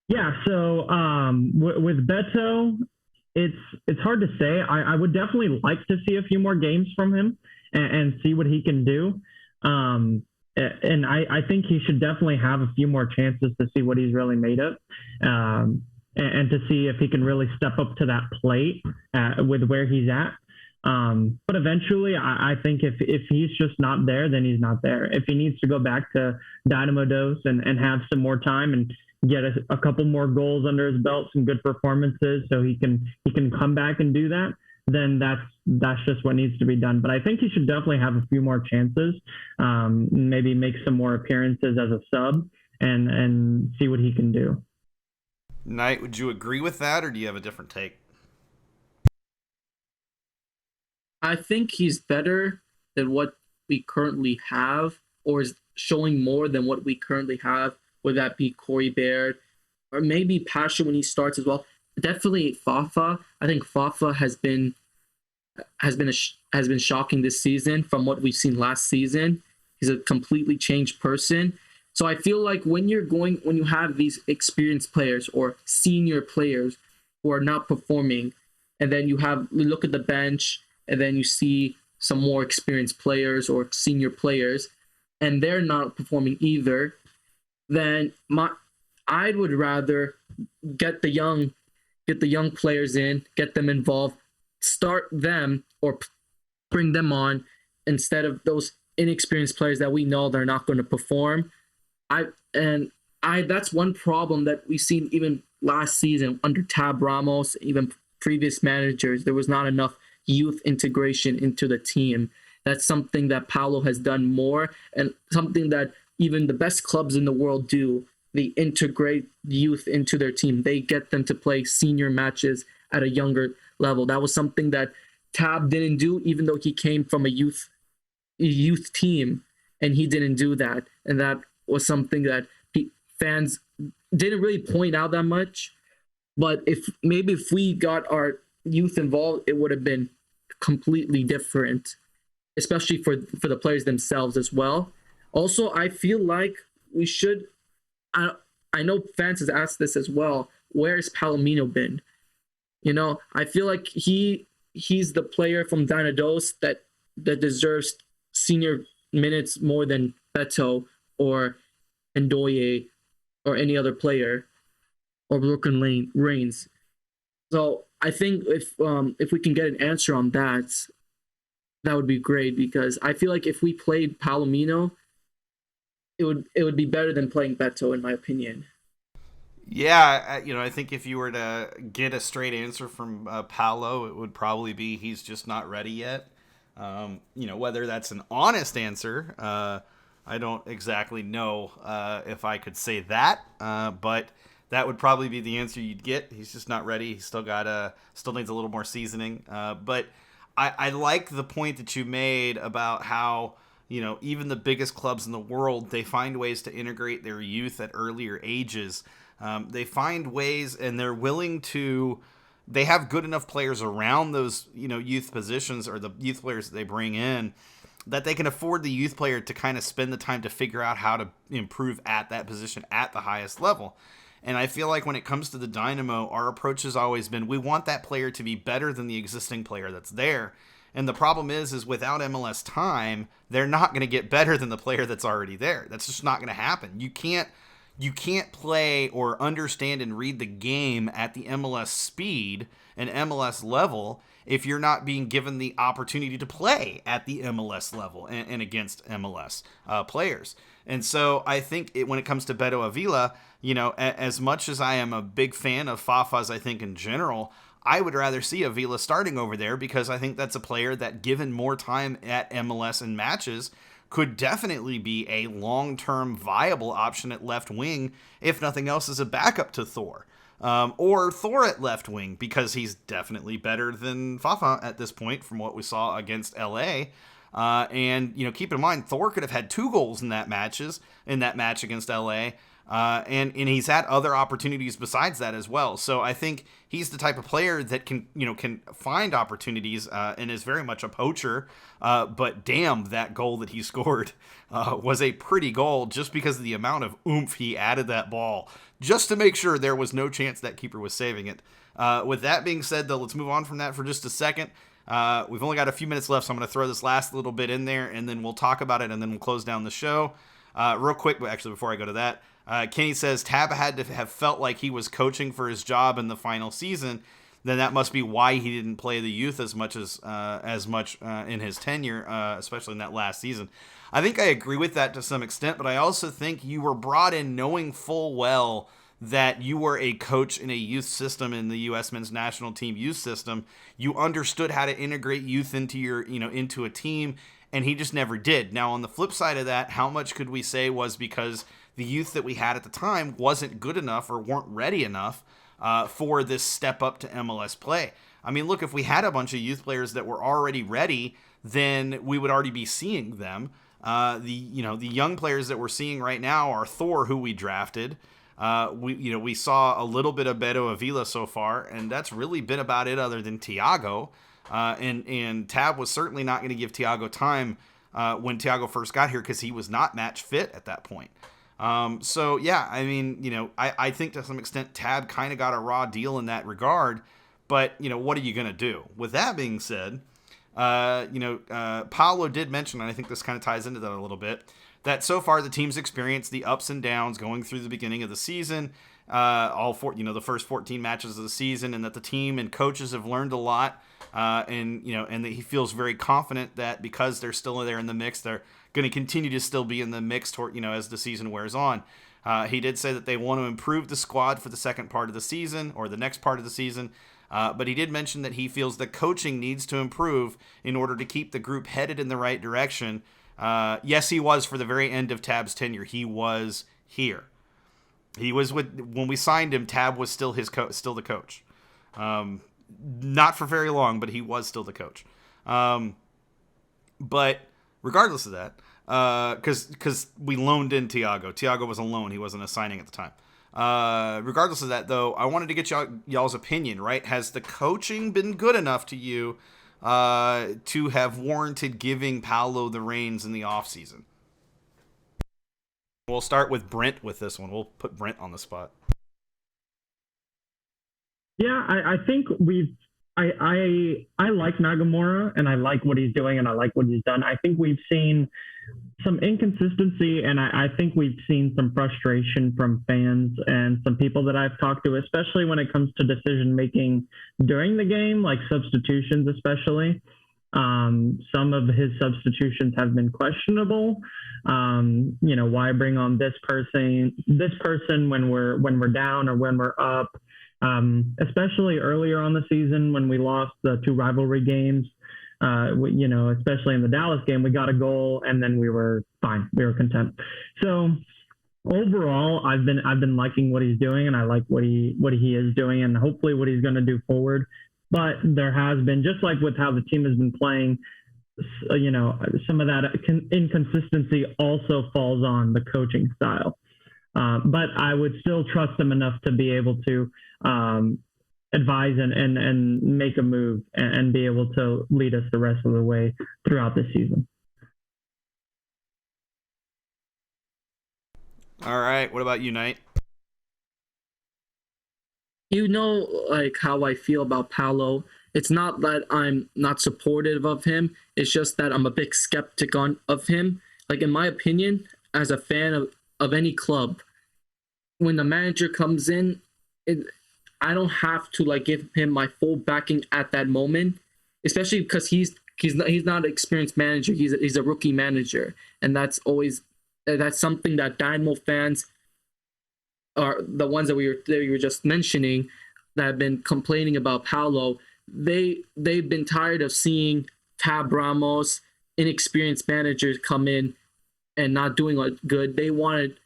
Speaker 2: Yeah, so with Beto, it's hard to say. I would definitely like to see a few more games from him and see what he can do. And I think he should definitely have a few more chances to see what he's really made of, and to see if he can really step up to that plate with where he's at. But eventually, I think if he's just not there, then he's not there. If he needs to go back to Dynamo Dos and have some more time and get a couple more goals under his belt, some good performances, so he can come back and do that, then that's just what needs to be done. But I think he should definitely have a few more chances, maybe make some more appearances as a sub and see what he can do.
Speaker 1: Knight, would you agree with that, or do you have a different take?
Speaker 3: I think he's better than what we currently have, or is showing more than what we currently have. Would that be Corey Baird, or maybe Pasha when he starts as well. Definitely Fafa. I think Fafa has been shocking this season from what we've seen last season. He's a completely changed person. So I feel like when you have these experienced players or senior players who are not performing, and then you look at the bench, and then you see some more experienced players or senior players, and they're not performing either, then I would rather get the young players in, get them involved, start them or bring them on instead of those inexperienced players that we know they're not going to perform. That's one problem that we've seen even last season under Tab Ramos, even previous managers. There was not enough youth integration into the team. That's something that Paulo has done more, and something that even the best clubs in the world do. They integrate youth into their team. They get them to play senior matches at a younger level. That was something that Tab didn't do, even though he came from a youth team, and he didn't do that. And that was something that fans didn't really point out that much. But if we got our youth involved, it would have been completely different, especially for the players themselves as well. Also, I feel like we should. I know fans has asked this as well. Where's Palomino been? I feel like he's the player from Dynamo that deserves senior minutes more than Beto or Ndoye or any other player or Brooklyn Reigns. So I think if we can get an answer on that, that would be great, because I feel like if we played Palomino, it would be better than playing Beto, in my opinion.
Speaker 1: Yeah, I think if you were to get a straight answer from Paolo, it would probably be he's just not ready yet. Whether that's an honest answer, I don't exactly know if I could say that, but that would probably be the answer you'd get. He's just not ready. He's still needs a little more seasoning. But I like the point that you made about how even the biggest clubs in the world, they find ways to integrate their youth at earlier ages. They find ways, and they're willing to. They have good enough players around those, youth positions, or the youth players that they bring in, that they can afford the youth player to kind of spend the time to figure out how to improve at that position at the highest level. And I feel like when it comes to the Dynamo, our approach has always been we want that player to be better than the existing player that's there. And the problem is without MLS time, they're not going to get better than the player that's already there. That's just not going to happen. You can't play or understand and read the game at the MLS speed and MLS level if you're not being given the opportunity to play at the MLS level and against MLS players. And so I think when it comes to Beto Avila, as much as I am a big fan of Fafa's, I think in general, I would rather see Avila starting over there, because I think that's a player that, given more time at MLS and matches, could definitely be a long-term viable option at left wing, if nothing else, as a backup to Thor. Or Thor at left wing, because he's definitely better than Fafa at this point from what we saw against LA. And keep in mind, Thor could have had 2 goals in that match against LA. And he's had other opportunities besides that as well. So I think he's the type of player that can find opportunities and is very much a poacher. But damn, that goal that he scored was a pretty goal, just because of the amount of oomph he added that ball, just to make sure there was no chance that keeper was saving it. With that being said, though, let's move on from that for just a second. We've only got a few minutes left, so I'm going to throw this last little bit in there, and then we'll talk about it, and then we'll close down the show. Real quick, actually, before I go to that, Kenny says Tab had to have felt like he was coaching for his job in the final season. Then that must be why he didn't play the youth as much in his tenure, especially in that last season. I think I agree with that to some extent, but I also think you were brought in knowing full well that you were a coach in a youth system, in the U.S. men's national team youth system. You understood how to integrate youth into into a team, and he just never did. Now, on the flip side of that, how much could we say was because the youth that we had at the time wasn't good enough or weren't ready enough for this step up to MLS play? I mean, look, if we had a bunch of youth players that were already ready, then we would already be seeing them. The young players that we're seeing right now are Thor, who we drafted. We saw a little bit of Beto Avila so far, and that's really been about it other than Thiago. And Tab was certainly not going to give Thiago time when Thiago first got here because he was not match fit at that point. So, yeah, I mean, I think to some extent Tab kind of got a raw deal in that regard. But, what are you going to do? With that being said, Paulo did mention, and I think this kind of ties into that a little bit, that so far the team's experienced the ups and downs going through the beginning of the season, the first 14 matches of the season, and that the team and coaches have learned a lot, and that he feels very confident that because they're still there in the mix, they're going to continue to still be in the mix as the season wears on. He did say that they want to improve the squad for the second part of the season or the next part of the season. But he did mention that he feels the coaching needs to improve in order to keep the group headed in the right direction. Yes, he was for the very end of Tab's tenure. He was here. He was when we signed him. Tab was still still the coach. Not for very long, but he was still the coach. But regardless of that, because we loaned in Thiago. Thiago was a loan. He wasn't a signing at the time. Regardless of that, though, I wanted to get y'all's opinion, right? Has the coaching been good enough to you to have warranted giving Paulo the reins in the offseason? We'll start with Brent with this one. We'll put Brent on the spot.
Speaker 2: Yeah, I think I like Nagamura, and I like what he's doing, and I like what he's done. I think we've seen some inconsistency, and I think we've seen some frustration from fans and some people that I've talked to, especially when it comes to decision making during the game, like substitutions especially. Some of his substitutions have been questionable. Why bring on this person when we're down or when we're up? Especially earlier on the season when we lost the two rivalry games. Especially in the Dallas game, we got a goal and then we were fine. We were content. So overall, I've been liking what he's doing, and I like what he is doing, and hopefully what he's going to do forward. But there has been, just like with how the team has been playing, some of that inconsistency also falls on the coaching style. But I would still trust him enough to be able to advise and make a move and be able to lead us the rest of the way throughout the season.
Speaker 1: All right. What about you, Knight?
Speaker 3: Like how I feel about Paulo. It's not that I'm not supportive of him. It's just that I'm a big skeptic of him. Like, in my opinion, as a fan of any club, when the manager comes in, I don't have to give him my full backing at that moment, especially because he's not an experienced manager. He's a rookie manager, and that's something that Dynamo fans are the ones that we were just mentioning that have been complaining about Paulo. They've been tired of seeing Tab Ramos, inexperienced managers, come in and not doing good. They wanted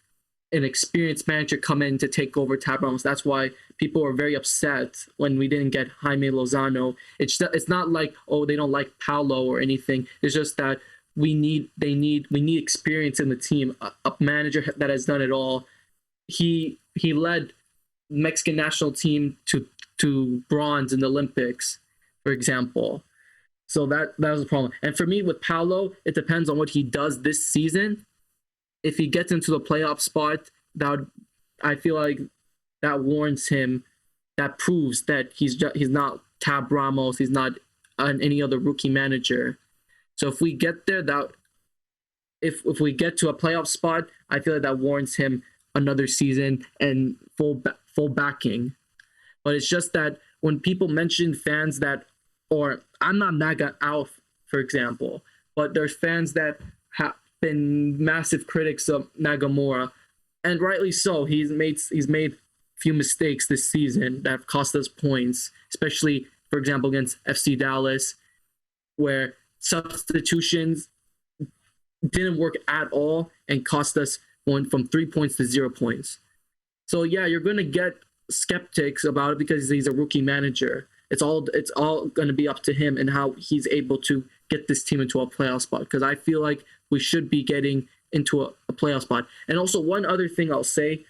Speaker 3: an experienced manager come in to take over Tab Ramos. That's why people were very upset when we didn't get Jaime Lozano. It's not like, oh, they don't like Paulo or anything. It's just that we need experience in the team, a manager that has done it all. He led Mexican national team to bronze in the Olympics, for example. So that was a problem. And for me with Paulo, it depends on what he does this season. If he gets into the playoff spot, I feel like that warrants him. That proves that he's not Tab Ramos. He's not any other rookie manager. So if we get there, if we get to a playoff spot, I feel like that warrants him another season and full backing. But it's just that when people mention fans that, or I'm not Naga Alf, for example, but there's fans that have been massive critics of Nagamura, and rightly so. He's made a few mistakes this season that have cost us points, especially, for example, against FC Dallas, where substitutions didn't work at all and cost us going from 3 points to 0 points. So yeah, you're going to get skeptics about it because he's a rookie manager. It's all going to be up to him and how he's able to get this team into a playoff spot, because I feel like we should be getting into a playoff spot. And also one other thing I'll say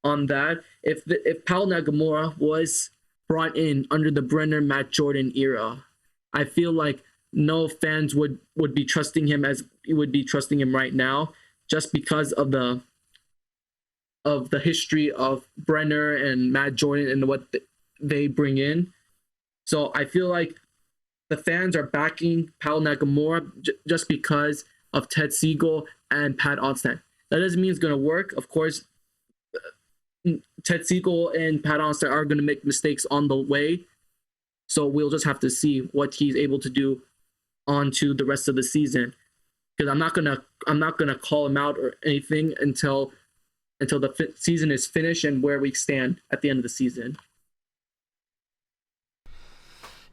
Speaker 3: on that. If Paul Nagamura was brought in under the Brenner Matt Jordan era, I feel like no fans would be trusting him as would be trusting him right now, just because of the history of Brenner and Matt Jordan and what they bring in. So I feel like the fans are backing Paul Nagamura just because of Ted Siegel and Pat Onstad. That doesn't mean it's going to work. Of course, Ted Siegel and Pat Onstad are going to make mistakes on the way. So we'll just have to see what he's able to do onto the rest of the season. Because I'm not gonna call him out or anything until the season is finished and where we stand at the end of the season.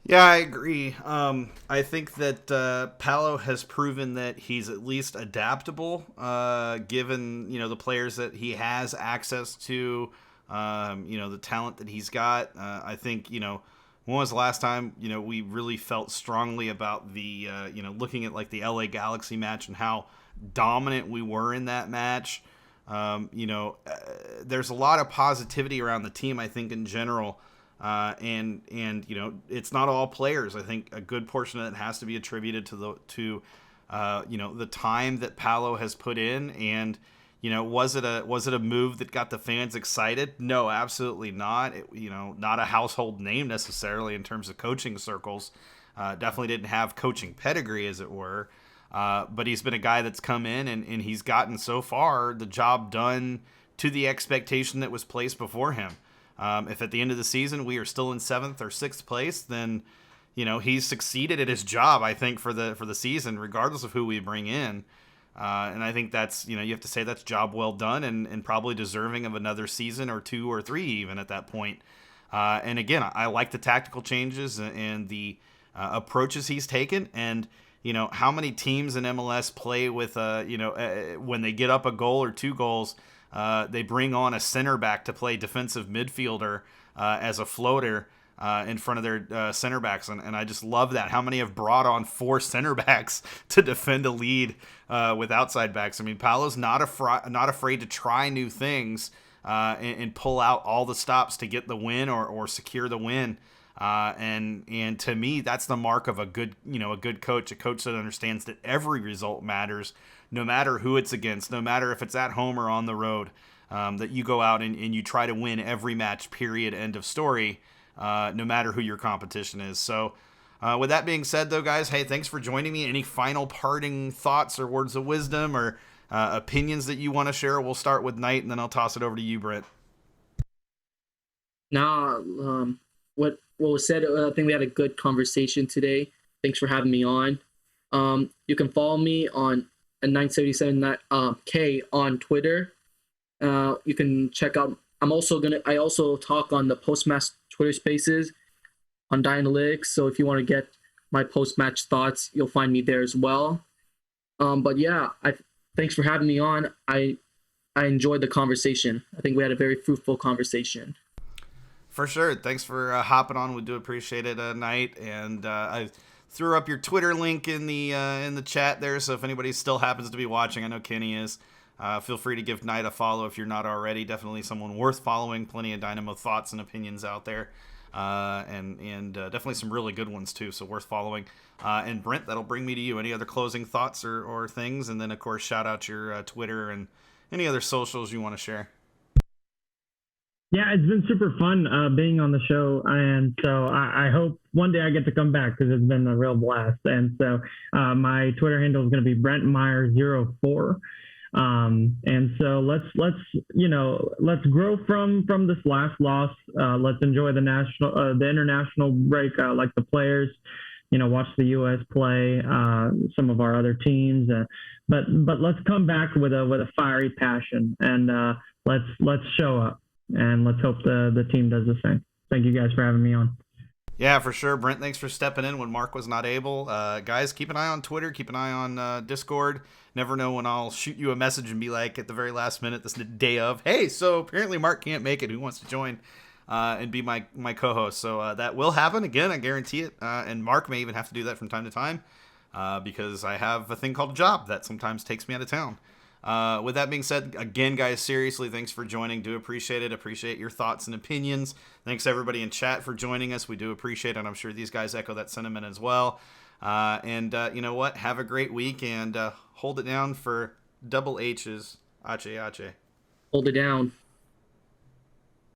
Speaker 1: Yeah, I agree. I think that Paolo has proven that he's at least adaptable, given the players that he has access to, the talent that he's got. I think when was the last time we really felt strongly about the looking at like the LA Galaxy match and how dominant we were in that match. There's a lot of positivity around the team, I think, in general. And it's not all players. I think a good portion of it has to be attributed to the time that Paolo has put in. And was it a move that got the fans excited? No, absolutely not. Not a household name necessarily in terms of coaching circles. Definitely didn't have coaching pedigree, as it were. But he's been a guy that's come in and he's gotten so far the job done to the expectation that was placed before him. If at the end of the season we are still in 7th or 6th place, then he's succeeded at his job, I think, for the season, regardless of who we bring in. And I think that's you have to say that's job well done and probably deserving of another season or 2 or 3 even at that point. And again, I like the tactical changes and the approaches he's taken. And how many teams in MLS play with when they get up a goal or 2 goals. They bring on a center back to play defensive midfielder as a floater in front of their center backs. And I just love that. How many have brought on 4 center backs to defend a lead with outside backs? I mean, Paolo's not afraid to try new things and pull out all the stops to get the win or secure the win. And to me, that's the mark of a good coach, a coach that understands that every result matters, no matter who it's against, no matter if it's at home or on the road, that you go out and you try to win every match, period, end of story, no matter who your competition is. So with that being said, though, guys, hey, thanks for joining me. Any final parting thoughts or words of wisdom or opinions that you want to share? We'll start with Knight, and then I'll toss it over to you, Brent.
Speaker 3: What was said, I think we had a good conversation today. Thanks for having me on. You can follow me on 977K on Twitter. You can check out. I also talk on the post-match Twitter Spaces on Dynalytics. So if you want to get my post-match thoughts, you'll find me there as well. But yeah, thanks for having me on. I enjoyed the conversation. I think we had a very fruitful conversation.
Speaker 1: For sure. Thanks for hopping on. We do appreciate it, Knight. And I threw up your Twitter link in the chat there. So if anybody still happens to be watching, I know Kenny is, feel free to give Knight a follow if you're not already. Definitely someone worth following. Plenty of Dynamo thoughts and opinions out there. And definitely some really good ones too. So worth following. And Brent, that'll bring me to you. Any other closing thoughts or things? And then of course, shout out your Twitter and any other socials you want to share.
Speaker 2: Yeah, it's been super fun being on the show, and so I hope one day I get to come back because it's been a real blast. And so my Twitter handle is going to be BrentMeyer04. And so let's grow from this last loss. Let's enjoy the international break, like the players. Watch the U.S. play, some of our other teams, but let's come back with a fiery passion, and let's show up. And let's hope the team does the same. Thank you guys for having me on.
Speaker 1: Yeah, for sure. Brent, thanks for stepping in when Mark was not able. Guys, keep an eye on Twitter. Keep an eye on Discord. Never know when I'll shoot you a message and be like at the very last minute, this day of, hey, so apparently Mark can't make it. Who wants to join and be my co-host? So that will happen. Again, I guarantee it. And Mark may even have to do that from time to time because I have a thing called a job that sometimes takes me out of town. With that being said, again, guys, seriously, thanks for joining. Do appreciate it. Appreciate your thoughts and opinions. Thanks everybody in chat for joining us. We do appreciate it. And I'm sure these guys echo that sentiment as well. You know what? Have a great week and hold it down for double H's. Ache, ache.
Speaker 3: Hold it down.